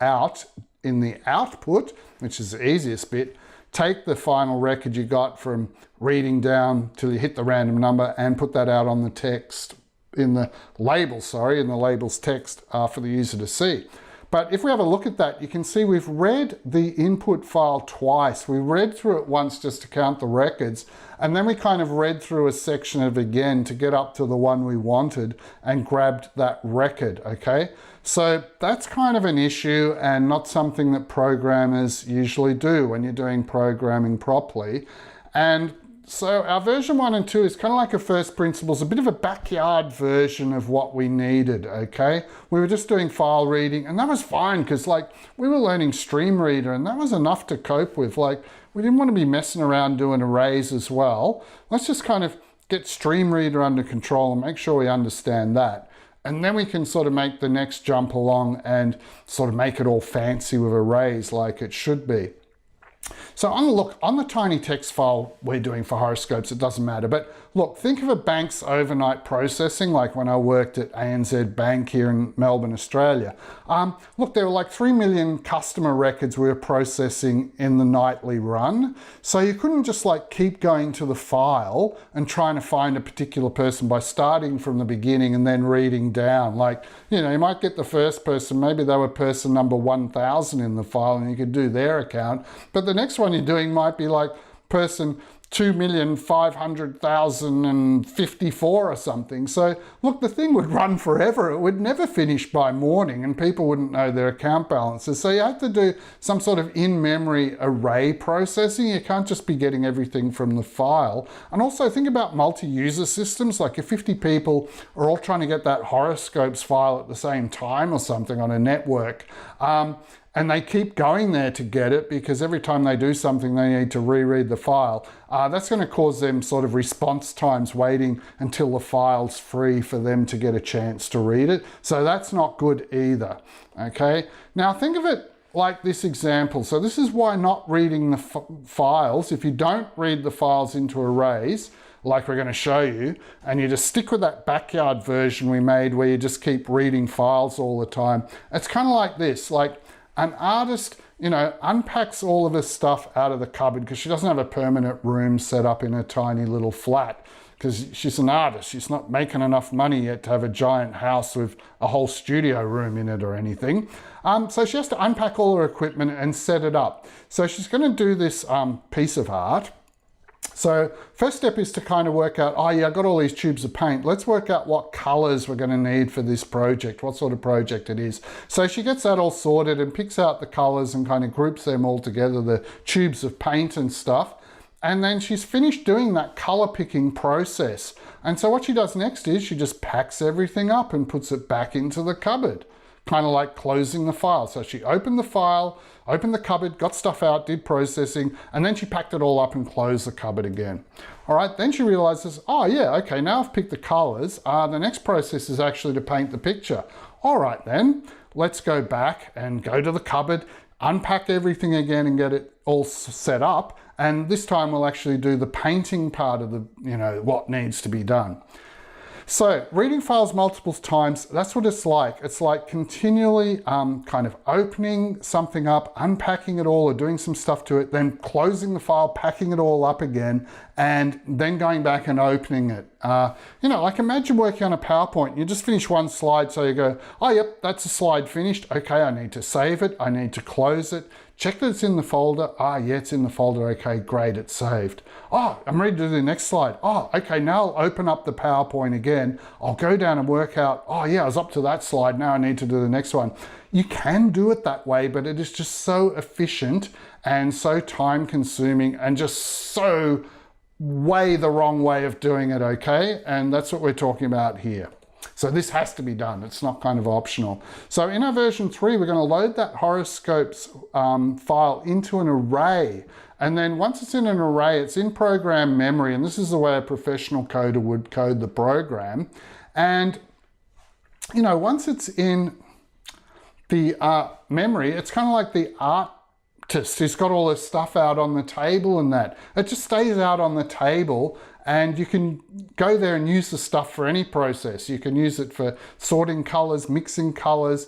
out in the output, which is the easiest bit. Take the final record you got from reading down till you hit the random number and put that out on the text in the label, in the label's text for the user to see. But if we have a look at that, you can see we've read the input file twice. We read through it once just to count the records, and then we kind of read through a section of it again to get up to the one we wanted and grabbed that record, okay? So that's kind of an issue and not something that programmers usually do when you're doing programming properly. And so our version 1 and 2 is kind of like a first principles, a bit of a backyard version of what we needed, okay? We were just doing file reading, and that was fine because like we were learning StreamReader, and that was enough to cope with. Like we didn't want to be messing around doing arrays as well. Let's just kind of get StreamReader under control and make sure we understand that. And then we can sort of make the next jump along and sort of make it all fancy with arrays like it should be. So on the tiny text file we're doing for horoscopes, it doesn't matter. But look, think of a bank's overnight processing, like when I worked at ANZ Bank here in Melbourne, Australia. Look, there were like 3 million customer records we were processing in the nightly run. So you couldn't just like keep going to the file and trying to find a particular person by starting from the beginning and then reading down. Like, you know, you might get the first person, maybe they were person number 1000 in the file and you could do their account. But the next one you're doing might be like person 2,500,054 or something. So look, the thing would run forever. It would never finish by morning and people wouldn't know their account balances. So you have to do some sort of in-memory array processing. You can't just be getting everything from the file. And also think about multi-user systems. Like if 50 people are all trying to get that horoscopes file at the same time or something on a network, and they keep going there to get it because every time they do something, they need to reread the file. That's going to cause them sort of response times waiting until the file's free for them to get a chance to read it. So that's not good either, okay? Now think of it like this example. So this is why not reading the files, if you don't read the files into arrays, like we're going to show you, and you just stick with that backyard version we made where you just keep reading files all the time. It's kind of like this, like, an artist, you know, unpacks all of her stuff out of the cupboard because she doesn't have a permanent room set up in a tiny little flat because she's an artist. She's not making enough money yet to have a giant house with a whole studio room in it or anything. So she has to unpack all her equipment and set it up. So she's going to do this piece of art. So first step is to kind of work out, oh yeah, I've got all these tubes of paint. Let's work out what colors we're going to need for this project, what sort of project it is. So she gets that all sorted and picks out the colors and kind of groups them all together, the tubes of paint and stuff. And then she's finished doing that color picking process. And so what she does next is she just packs everything up and puts it back into the cupboard, kind of like closing the file. So she opened the file, opened the cupboard, got stuff out, did processing, and then she packed it all up and closed the cupboard again. All right, then she realizes, oh yeah, okay, now I've picked the colors. The next process is actually to paint the picture. All right then, let's go back and go to the cupboard, unpack everything again and get it all set up. And this time we'll actually do the painting part of the, you know, what needs to be done. So reading files multiple times, that's what it's like. It's like continually kind of opening something up, unpacking it all or doing some stuff to it, then closing the file, packing it all up again, and then going back and opening it. You know, like imagine working on a PowerPoint, you just finish one slide, so you go, oh yep, that's a slide finished. Okay, I need to save it, I need to close it. Check that it's in the folder. Ah, yeah, it's in the folder. Okay, great, it's saved. Oh, I'm ready to do the next slide. Oh, okay, now I'll open up the PowerPoint again. I'll go down and work out, oh yeah, I was up to that slide. Now I need to do the next one. You can do it that way, but it is just so efficient and so time consuming and just so way the wrong way of doing it, okay? And that's what we're talking about here. So this has to be done. It's not kind of optional. So in our version 3, we're going to load that Horoscopes file into an array. And then once it's in an array, it's in program memory. And this is the way a professional coder would code the program. And, you know, once it's in the memory, it's kind of like the artist who's got all this stuff out on the table and that. It just stays out on the table. And you can go there and use the stuff for any process. You can use it for sorting colors, mixing colors,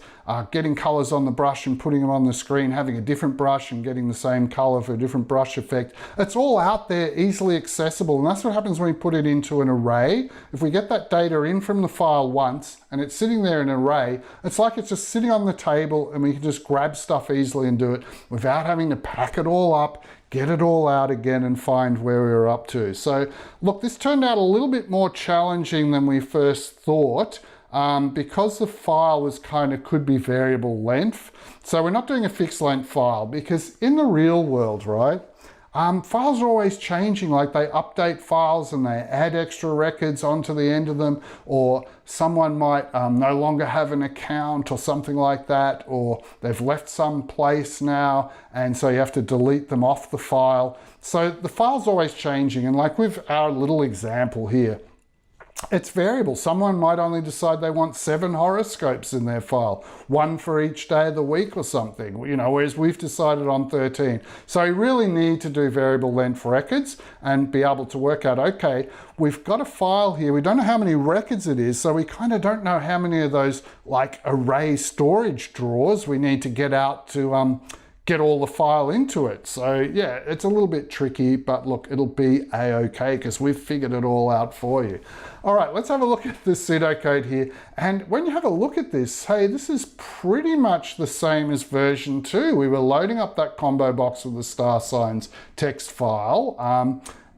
getting colors on the brush and putting them on the screen, having a different brush and getting the same color for a different brush effect. It's all out there, easily accessible. And that's what happens when we put it into an array. If we get that data in from the file once and it's sitting there in an array, it's like it's just sitting on the table and we can just grab stuff easily and do it without having to pack it all up, get it all out again and find where we were up to. So look, this turned out a little bit more challenging than we first thought because the file was could be variable length. So we're not doing a fixed length file because in the real world, right, files are always changing, like they update files and they add extra records onto the end of them, or someone might no longer have an account or something like that, or they've left some place now and so you have to delete them off the file. So the file's always changing, and like with our little example here, it's variable. Someone might only decide they want 7 horoscopes in their file, 1 for each day of the week or something, you know, whereas we've decided on 13. So you really need to do variable length records and be able to work out, okay, we've got a file here, we don't know how many records it is, so we kind of don't know how many of those like array storage drawers we need to get out to get all the file into it. So yeah, it's a little bit tricky, but look, it'll be a-okay because we've figured it all out for you. All right, let's have a look at the pseudocode here. And when you have a look at this, hey, this is pretty much the same as version 2. We were loading up that combo box with the star signs text file.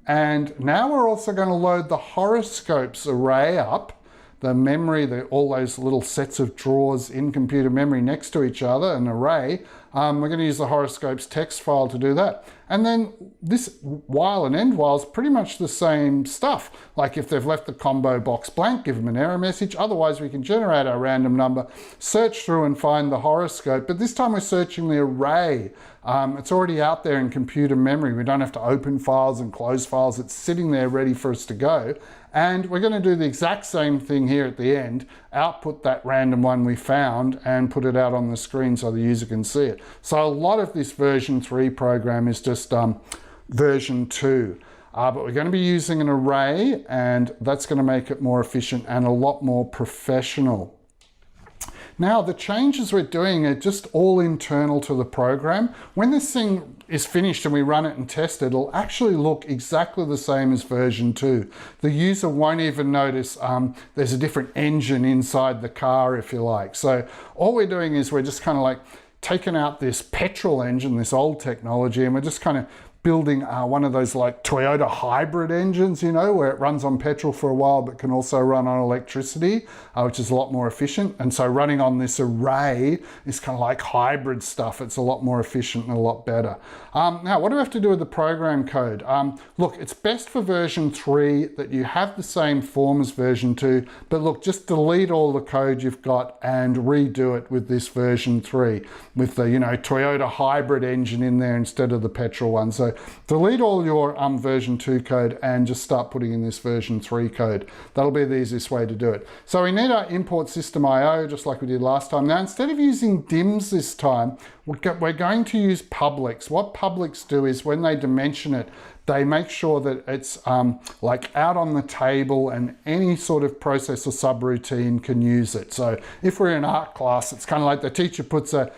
And now we're also going to load the horoscopes array up, the memory, all those little sets of drawers in computer memory next to each other, an array. We're going to use the horoscopes text file to do that. And then this while and end while is pretty much the same stuff. Like if they've left the combo box blank, give them an error message. Otherwise, we can generate our random number, search through and find the horoscope. But this time we're searching the array. It's already out there in computer memory. We don't have to open files and close files. It's sitting there ready for us to go. And we're going to do the exact same thing here at the end, output that random one we found and put it out on the screen so the user can see it. So a lot of this version 3 program is just version 2. But we're going to be using an array, and that's going to make it more efficient and a lot more professional. Now, the changes we're doing are just all internal to the program. When this thing is finished and we run it and test it, it'll actually look exactly the same as version 2. The user won't even notice there's a different engine inside the car, if you like. So all we're doing is we're just kind of like taking out this petrol engine, this old technology, and we're just kind of building one of those like Toyota hybrid engines, you know, where it runs on petrol for a while but can also run on electricity, which is a lot more efficient. And so running on this array is kind of like hybrid stuff. It's a lot more efficient and a lot better. Now, what do we have to do with the program code? Look, it's best for version 3 that you have the same form as version 2, but look, just delete all the code you've got and redo it with this version 3 with the, you know, Toyota hybrid engine in there instead of the petrol one. So delete all your version 2 code and just start putting in this version 3 code. That'll be the easiest way to do it. So we need our import system IO just like we did last time. Now instead of using dims this time, we're going to use publics. What publics do is when they dimension it, they make sure that it's like out on the table and any sort of process or subroutine can use it. So if we're in art class, it's kind of like the teacher puts a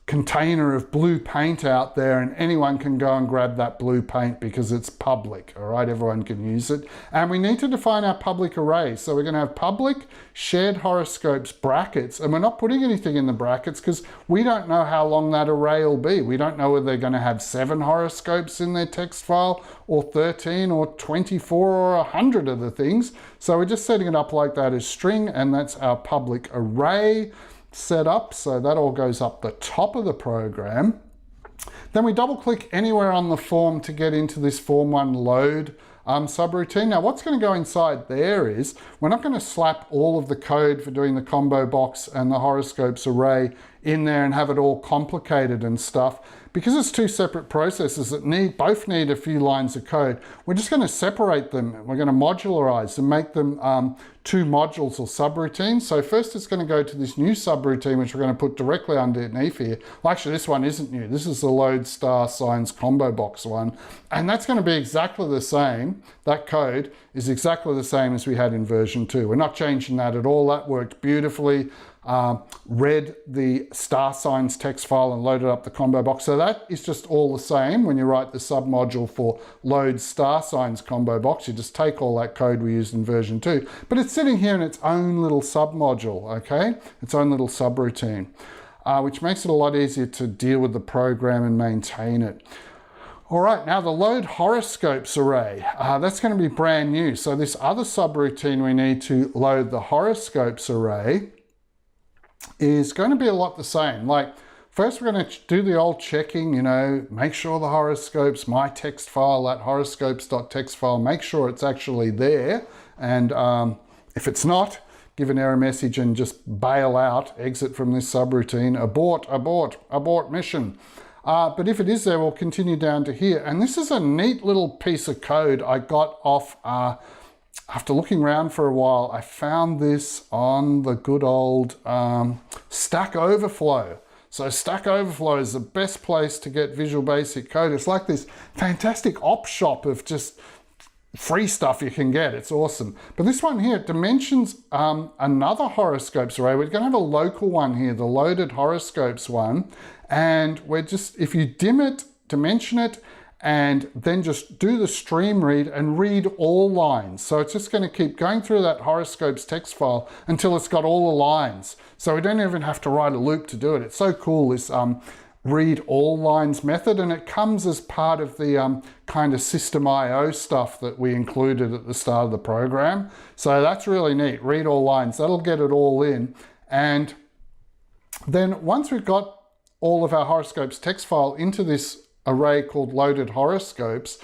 container of blue paint out there and anyone can go and grab that blue paint because it's public, all right? Everyone can use it. And we need to define our public array. So we're gonna have public shared horoscopes brackets, and we're not putting anything in the brackets because we don't know how long that array will be. We don't know whether they're gonna have 7 horoscopes in their text file or 13 or 24 or 100 of the things. So we're just setting it up like that as string, and that's our public array set up. So that all goes up the top of the program. Then we double click anywhere on the form to get into this form 1 load subroutine. Now what's going to go inside there is we're not going to slap all of the code for doing the combo box and the horoscopes array in there and have it all complicated and stuff. Because it's 2 separate processes that both need a few lines of code, we're just going to separate them. We're going to modularize and make them 2 modules or subroutines. So first it's going to go to this new subroutine, which we're going to put directly underneath here. Well, actually, this one isn't new. This is the load star signs combo box one. And that's going to be exactly the same. That code is exactly the same as we had in version 2. We're not changing that at all. That worked beautifully. Read the star signs text file and loaded up the combo box. So that is just all the same when you write the submodule for load star signs combo box. You just take all that code we used in version 2, but it's sitting here in its own little submodule, okay? Its own little subroutine, which makes it a lot easier to deal with the program and maintain it. All right, now the load horoscopes array, that's going to be brand new. So this other subroutine we need to load the horoscopes array is going to be a lot the same. Like first we're going to do the old checking, you know, make sure the horoscopes, my text file, that horoscopes.txt file, make sure it's actually there. And if it's not, give an error message and just bail out, exit from this subroutine, abort mission. But if it is there, we'll continue down to here. And this is a neat little piece of code I got off after looking around for a while. I found this on the good old Stack Overflow. So Stack Overflow is the best place to get Visual Basic code. It's like this fantastic op shop of just free stuff you can get. It's awesome. But this one here dimensions another horoscopes array. We're going to have a local one here, the loaded horoscopes one. And we're just, if you dim it, dimension it, and then just do the stream read and read all lines. So it's just going to keep going through that horoscopes text file until it's got all the lines. So we don't even have to write a loop to do it. It's so cool, this read all lines method, and it comes as part of the kind of system IO stuff that we included at the start of the program. So that's really neat, read all lines. That'll get it all in. And then once we've got all of our horoscopes text file into this array called loaded horoscopes,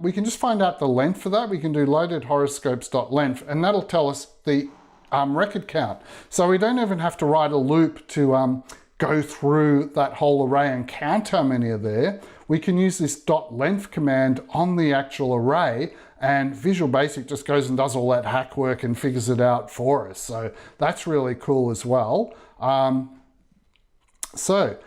we can just find out the length for that. We can do loaded horoscopes.length, and that'll tell us the record count. So we don't even have to write a loop to go through that whole array and count how many are there. We can use this .length command on the actual array, and Visual Basic just goes and does all that hack work and figures it out for us. So that's really cool as well. So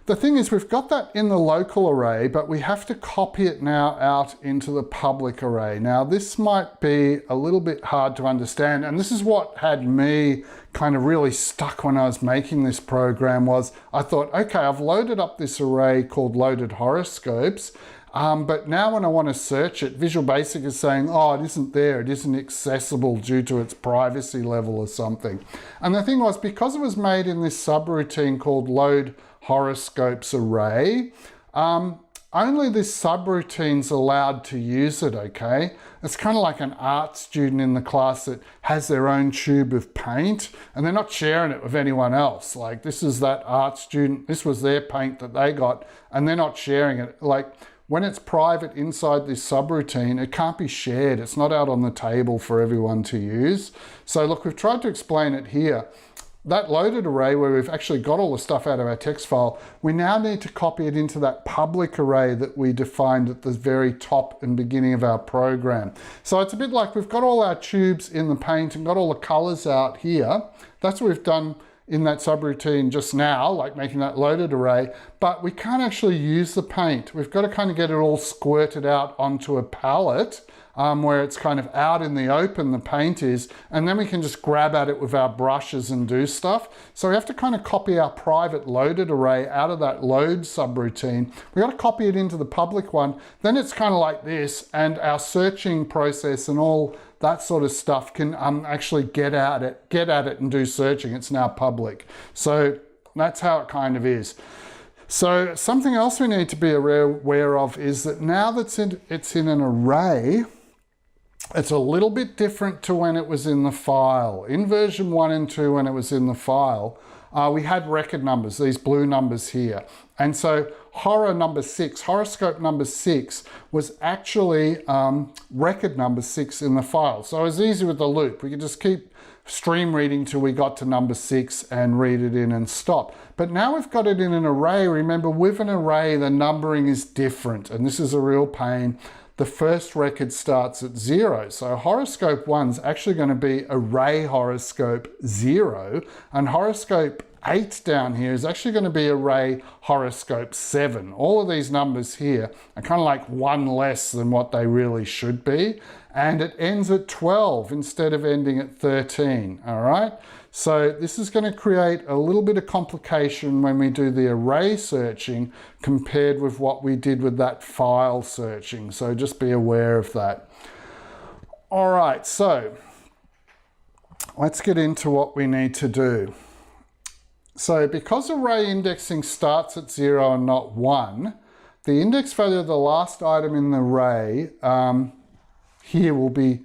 the thing is, we've got that in the local array, but we have to copy it now out into the public array. Now, this might be a little bit hard to understand, and this is what had me kind of really stuck when I was making this program. Was I thought, okay, I've loaded up this array called loaded horoscopes, but now when I want to search it, Visual Basic is saying, oh, it isn't there, it isn't accessible due to its privacy level or something. And the thing was, because it was made in this subroutine called load horoscopes array, only this subroutine's allowed to use it, okay? It's kind of like an art student in the class that has their own tube of paint and they're not sharing it with anyone else. Like, this is that art student, this was their paint that they got, and they're not sharing it. Like, when it's private inside this subroutine, it can't be shared. It's not out on the table for everyone to use. So look, we've tried to explain it here. that loaded array where we've actually got all the stuff out of our text file, we now need to copy it into that public array that we defined at the very top and beginning of our program. So it's a bit like we've got all our tubes in the paint and got all the colors out here. That's what we've done in that subroutine just now, like making that loaded array, but we can't actually use the paint. We've got to kind of get it all squirted out onto a palette where it's kind of out in the open, the paint is, and then we can just grab at it with our brushes and do stuff. So we have to kind of copy our private loaded array out of that load subroutine. We got to copy it into the public one. Then it's kind of like this, and our searching process and all that sort of stuff can actually get at it and do searching. It's now public. So that's how it kind of is. So something else we need to be aware of is that now that it's in an array, it's a little bit different to when it was in the file. In version 1 and 2, when it was in the file, we had record numbers, these blue numbers here. And so horoscope number 6 was actually record number 6 in the file. So it was easy with the loop. We could just keep stream reading till we got to number 6 and read it in and stop. But now we've got it in an array. Remember, with an array, the numbering is different, and this is a real pain. The first record starts at 0. So horoscope 1's actually going to be array horoscope 0, and horoscope 8 down here is actually going to be array horoscope 7. All of these numbers here are kind of like one less than what they really should be, and it ends at 12 instead of ending at 13, all right? So this is going to create a little bit of complication when we do the array searching compared with what we did with that file searching. So just be aware of that. All right, so let's get into what we need to do. So because array indexing starts at 0 and not 1, the index value of the last item in the array here will be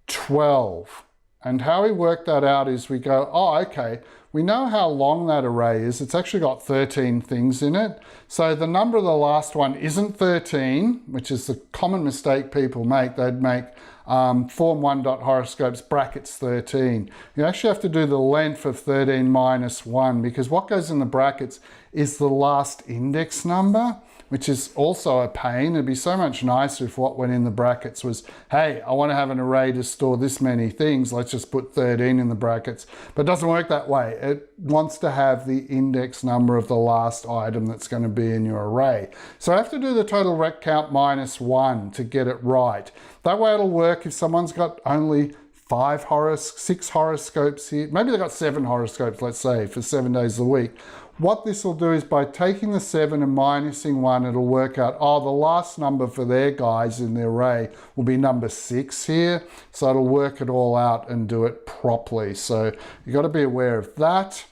12. And how we work that out is we go, oh, okay, we know how long that array is. It's actually got 13 things in it. So the number of the last one isn't 13, which is the common mistake people make. They'd make form1.horoscopes brackets 13. You actually have to do the length of 13 minus 1, because what goes in the brackets is the last index number, which is also a pain. It'd be so much nicer if what went in the brackets was, hey, I want to have an array to store this many things. Let's just put 13 in the brackets. But it doesn't work that way. It wants to have the index number of the last item that's going to be in your array. So I have to do the total rec count minus 1 to get it right. That way it'll work if someone's got only 6 horoscopes here. Maybe they've got 7 horoscopes, let's say, for 7 days a week. What this will do is by taking the 7 and minusing 1, it'll work out, oh, the last number for their guys in the array will be number 6 here. So it'll work it all out and do it properly. So you've got to be aware of that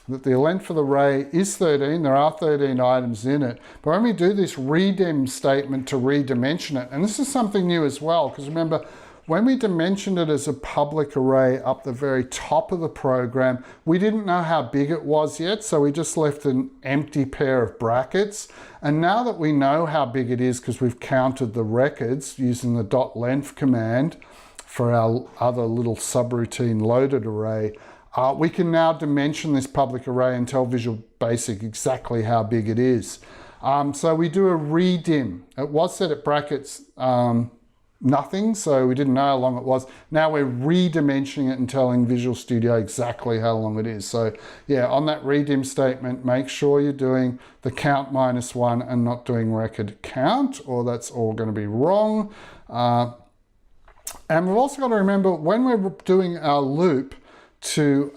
the length of the array is 13. There are 13 items in it. But when we do this redim statement to redimension it, and this is something new as well, because remember, when we dimensioned it as a public array up the very top of the program, we didn't know how big it was yet, so we just left an empty pair of brackets. And now that we know how big it is, because we've counted the records using the .length command for our other little subroutine loaded array, we can now dimension this public array and tell Visual Basic exactly how big it is. So we do a redim. It was set at brackets nothing, so we didn't know how long it was. Now we're redimensioning it and telling Visual Studio exactly how long it is. So yeah, on that redim statement, make sure you're doing the count minus 1 and not doing record count, or that's all going to be wrong. And we've also got to remember, when we're doing our loop to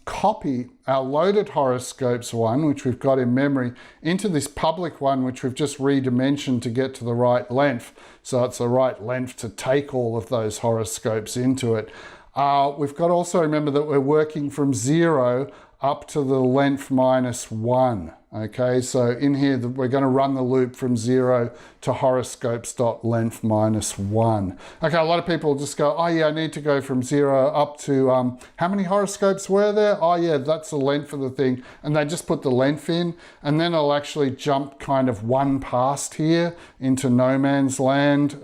copy our loaded horoscopes one, which we've got in memory, into this public one, which we've just redimensioned to get to the right length. So it's the right length to take all of those horoscopes into it. We've got to also remember that we're working from 0 up to the length minus 1. Okay, so in here, we're going to run the loop from 0 to horoscopes.length minus 1. Okay, a lot of people just go, oh yeah, I need to go from 0 up to, how many horoscopes were there? Oh yeah, that's the length of the thing. And they just put the length in, and then it'll actually jump kind of one past here into no man's land.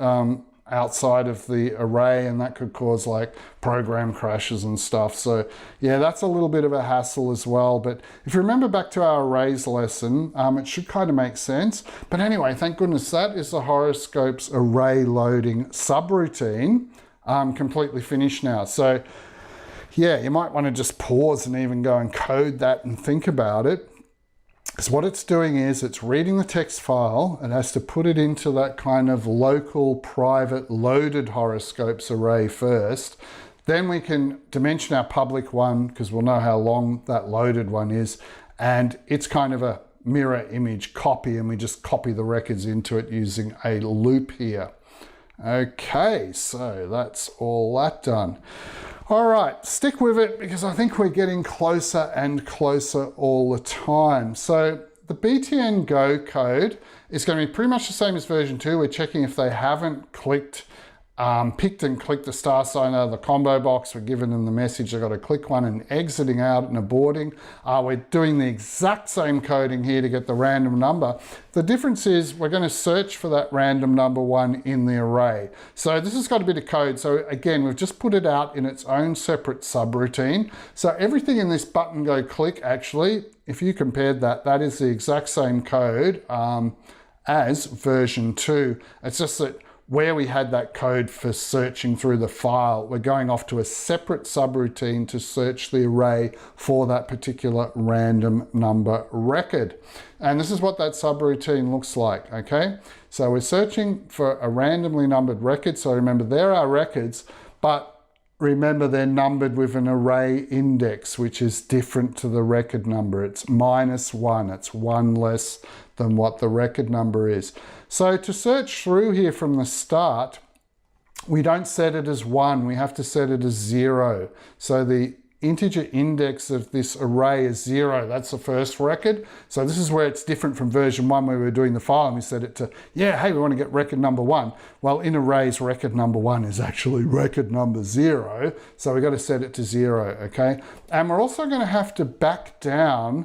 outside of the array, and that could cause like program crashes and stuff. So yeah, that's a little bit of a hassle as well. But if you remember back to our arrays lesson, it should kind of make sense. But anyway, thank goodness that is the Horoscopes array loading subroutine completely finished now. So yeah, you might want to just pause and even go and code that and think about it. Because what it's doing is it's reading the text file. It has to put it into that kind of local private loaded horoscopes array first. Then we can dimension our public one because we'll know how long that loaded one is. And it's kind of a mirror image copy, and we just copy the records into it using a loop here. Okay, so that's all that done. All right, stick with it because I think we're getting closer and closer all the time. So the BtnCode code is going to be pretty much the same as version 2. We're checking if they haven't picked and clicked the star sign out of the combo box. We're giving them the message they've got to click one and exiting out and aborting. We're doing the exact same coding here to get the random number. The difference is we're going to search for that random number one in the array. So this has got a bit of code. So again, we've just put it out in its own separate subroutine. So everything in this button go click, actually, if you compared that, that is the exact same code as version 2. It's just that where we had that code for searching through the file, we're going off to a separate subroutine to search the array for that particular random number record. And this is what that subroutine looks like, okay? So we're searching for a randomly numbered record. So remember, they're our records, but remember they're numbered with an array index, which is different to the record number. It's -1, it's one less than what the record number is. So to search through here from the start, we don't set it as 1, we have to set it as 0. So the integer index of this array is 0. That's the first record. So this is where it's different from version 1 where we were doing the file and we set it to, yeah, hey, we want to get record number 1. Well, in arrays, record number 1 is actually record number 0. So we've got to set it to 0, okay? And we're also going to have to back down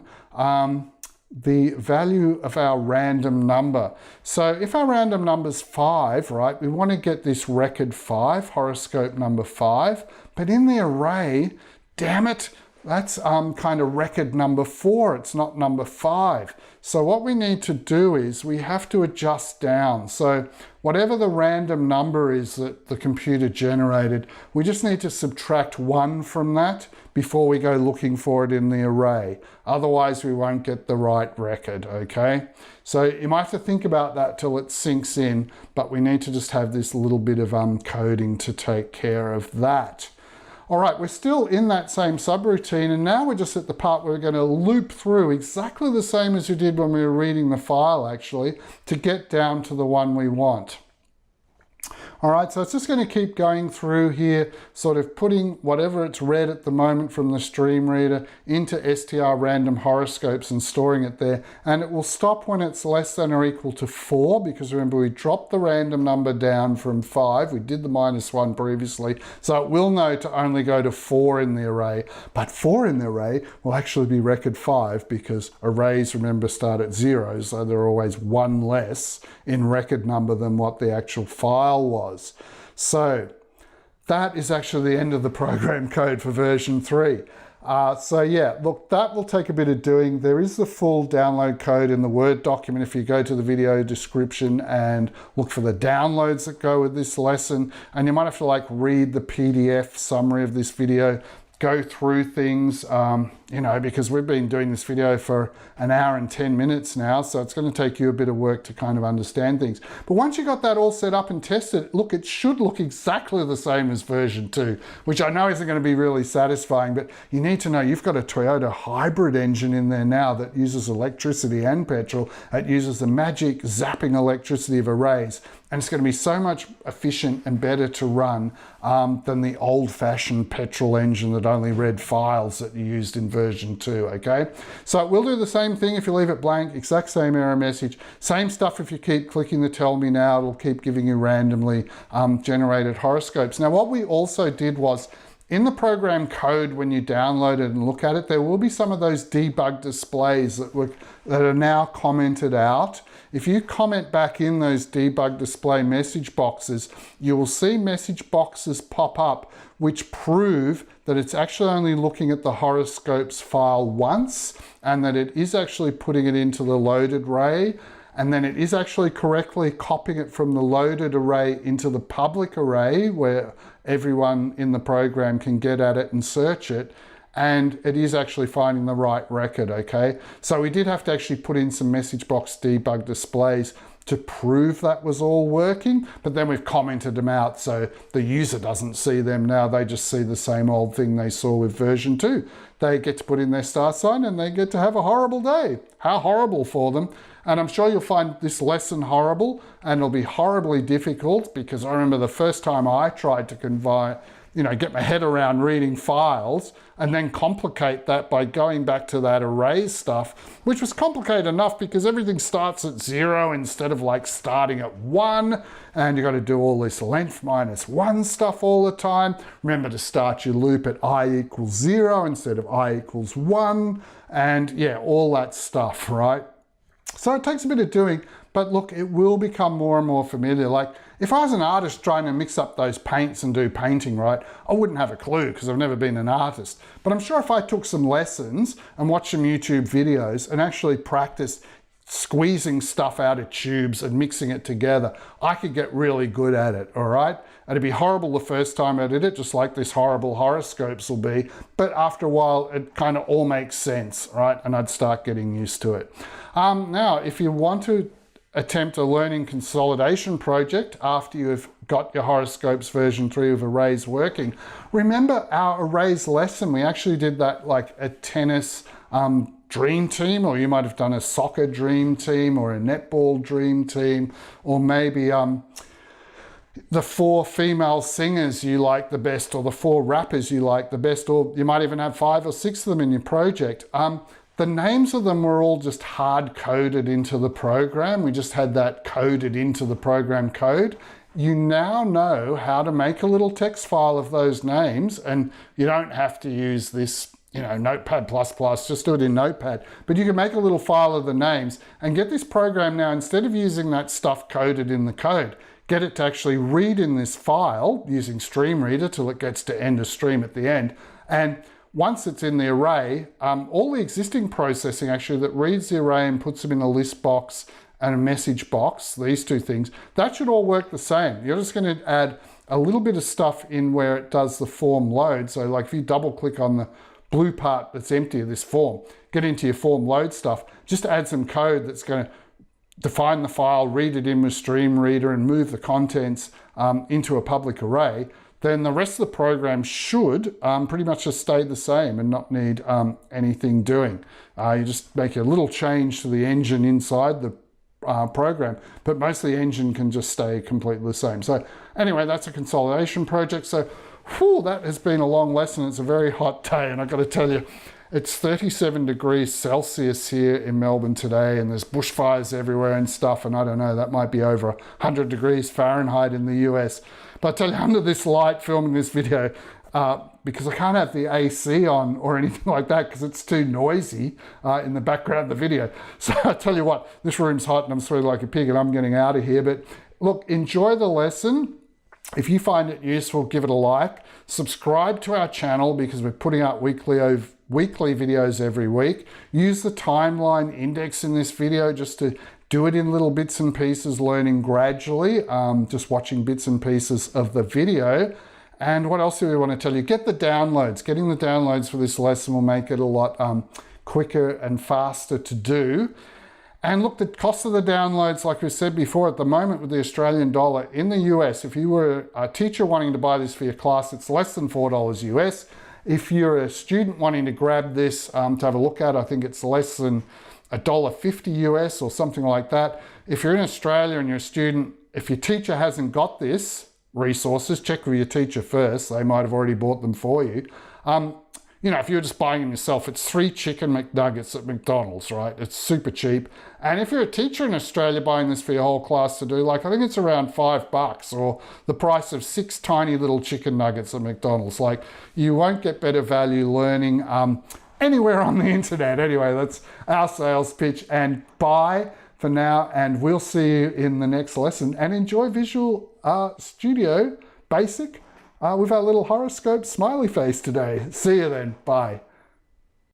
the value of our random number. So if our random number is 5, right, we want to get this record 5, horoscope number 5, but in the array, damn it, that's kind of record number 4, it's not number 5. So what we need to do is we have to adjust down. So whatever the random number is that the computer generated, we just need to subtract 1 from that before we go looking for it in the array. Otherwise, we won't get the right record, okay? So you might have to think about that till it sinks in, but we need to just have this little bit of coding to take care of that. All right, we're still in that same subroutine, and now we're just at the part where we're going to loop through exactly the same as we did when we were reading the file, actually, to get down to the one we want. All right, so it's just going to keep going through here, sort of putting whatever it's read at the moment from the StreamReader into str random horoscopes and storing it there. And it will stop when it's less than or equal to 4, because remember, we dropped the random number down from 5. We did the -1 previously, so it will know to only go to 4 in the array. But 4 in the array will actually be record 5, because arrays, remember, start at 0, so they're always 1 less in record number than what the actual file was. So that is actually the end of the program code for version 3. So yeah, look, that will take a bit of doing. There is the full download code in the Word document if you go to the video description and look for the downloads that go with this lesson. And you might have to like read the PDF summary of this video, go through things, you know, because we've been doing this video for an hour and 10 minutes now, so it's going to take you a bit of work to kind of understand things. But once you got that all set up and tested, look, it should look exactly the same as version 2, which I know isn't going to be really satisfying, but you need to know you've got a Toyota hybrid engine in there now that uses electricity and petrol. It uses the magic zapping electricity of arrays, and it's going to be so much efficient and better to run than the old-fashioned petrol engine that only read files that you used in version 2, okay? So it will do the same thing if you leave it blank, exact same error message, same stuff if you keep clicking the tell me now, it'll keep giving you randomly generated horoscopes. Now what we also did was, in the program code, when you download it and look at it, there will be some of those debug displays that are now commented out if you comment back in those debug display message boxes, you will see message boxes pop up which prove that it's actually only looking at the horoscopes file once, and that it is actually putting it into the loaded array, and then it is actually correctly copying it from the loaded array into the public array where everyone in the program can get at it and search it. And it is actually finding the right record, okay? So we did have to actually put in some message box debug displays to prove that was all working, but then we've commented them out so the user doesn't see them now. They just see the same old thing they saw with version 2. They get to put in their star sign and they get to have a horrible day. How horrible for them. And I'm sure you'll find this lesson horrible, and it'll be horribly difficult, because I remember the first time I tried to get my head around reading files and then complicate that by going back to that array stuff, which was complicated enough because everything starts at 0 instead of like starting at 1, and you got to do all this length -1 stuff all the time. Remember to start your loop at I = 0 instead of I = 1, and yeah, all that stuff, right? So it takes a bit of doing, but look, it will become more and more familiar. Like if I was an artist trying to mix up those paints and do painting, right, I wouldn't have a clue because I've never been an artist. But I'm sure if I took some lessons and watched some YouTube videos and actually practiced squeezing stuff out of tubes and mixing it together, I could get really good at it, all right? It'd be horrible the first time I did it, just like this horrible horoscopes will be, but after a while, it kind of all makes sense, right? And I'd start getting used to it. Now, if you want to attempt a learning consolidation project after you've got your horoscopes version 3 of arrays working, remember our arrays lesson. We actually did that like a tennis dream team, or you might have done a soccer dream team or a netball dream team, or maybe the 4 female singers you like the best, or the 4 rappers you like the best, or you might even have 5 or 6 of them in your project. The names of them were all just hard coded into the program. We just had that coded into the program code. You now know how to make a little text file of those names, and you don't have to use this, Notepad++, just do it in Notepad. But you can make a little file of the names and get this program now, instead of using that stuff coded in the code, get it to actually read in this file using StreamReader till it gets to end of stream at the end. And once it's in the array, all the existing processing actually that reads the array and puts them in a list box and a message box, these 2 things, that should all work the same. You're just going to add a little bit of stuff in where it does the form load. So like if you double click on the blue part that's empty of this form, get into your form load stuff, just add some code that's going to define the file, read it in with StreamReader and move the contents into a public array, then the rest of the program should pretty much just stay the same and not need anything doing. You just make a little change to the engine inside the program, but most of the engine can just stay completely the same. So anyway, that's a consolidation project. So that has been a long lesson. It's a very hot day, and I've got to tell you, it's 37 degrees Celsius here in Melbourne today, and there's bushfires everywhere and stuff, and I don't know, that might be over 100 degrees Fahrenheit in the US. But I tell you, under this light filming this video, because I can't have the AC on or anything like that because it's too noisy in the background of the video. So I tell you what, this room's hot and I'm sweating like a pig and I'm getting out of here. But look, enjoy the lesson. If you find it useful, give it a like. Subscribe to our channel because we're putting out weekly videos every week. Use the timeline index in this video just to do it in little bits and pieces, learning gradually, just watching bits and pieces of the video. And what else do we want to tell you? Get the downloads. Getting the downloads for this lesson will make it a lot quicker and faster to do. And look, the cost of the downloads, like we said before, at the moment with the Australian dollar in the US, if you were a teacher wanting to buy this for your class, it's less than $4 US. If you're a student wanting to grab this to have a look at, I think it's less than $1.50 US or something like that. If you're in Australia and you're a student, if your teacher hasn't got this resources, check with your teacher first. They might have already bought them for you. If you're just buying them yourself, it's 3 chicken McNuggets at McDonald's, right? It's super cheap. And if you're a teacher in Australia buying this for your whole class to do, like I think it's around $5 or the price of 6 tiny little chicken nuggets at McDonald's. Like you won't get better value learning anywhere on the internet. Anyway, that's our sales pitch, and buy for now, and we'll see you in the next lesson. And enjoy Visual Studio Basic with our little horoscope smiley face today. See you then. Bye.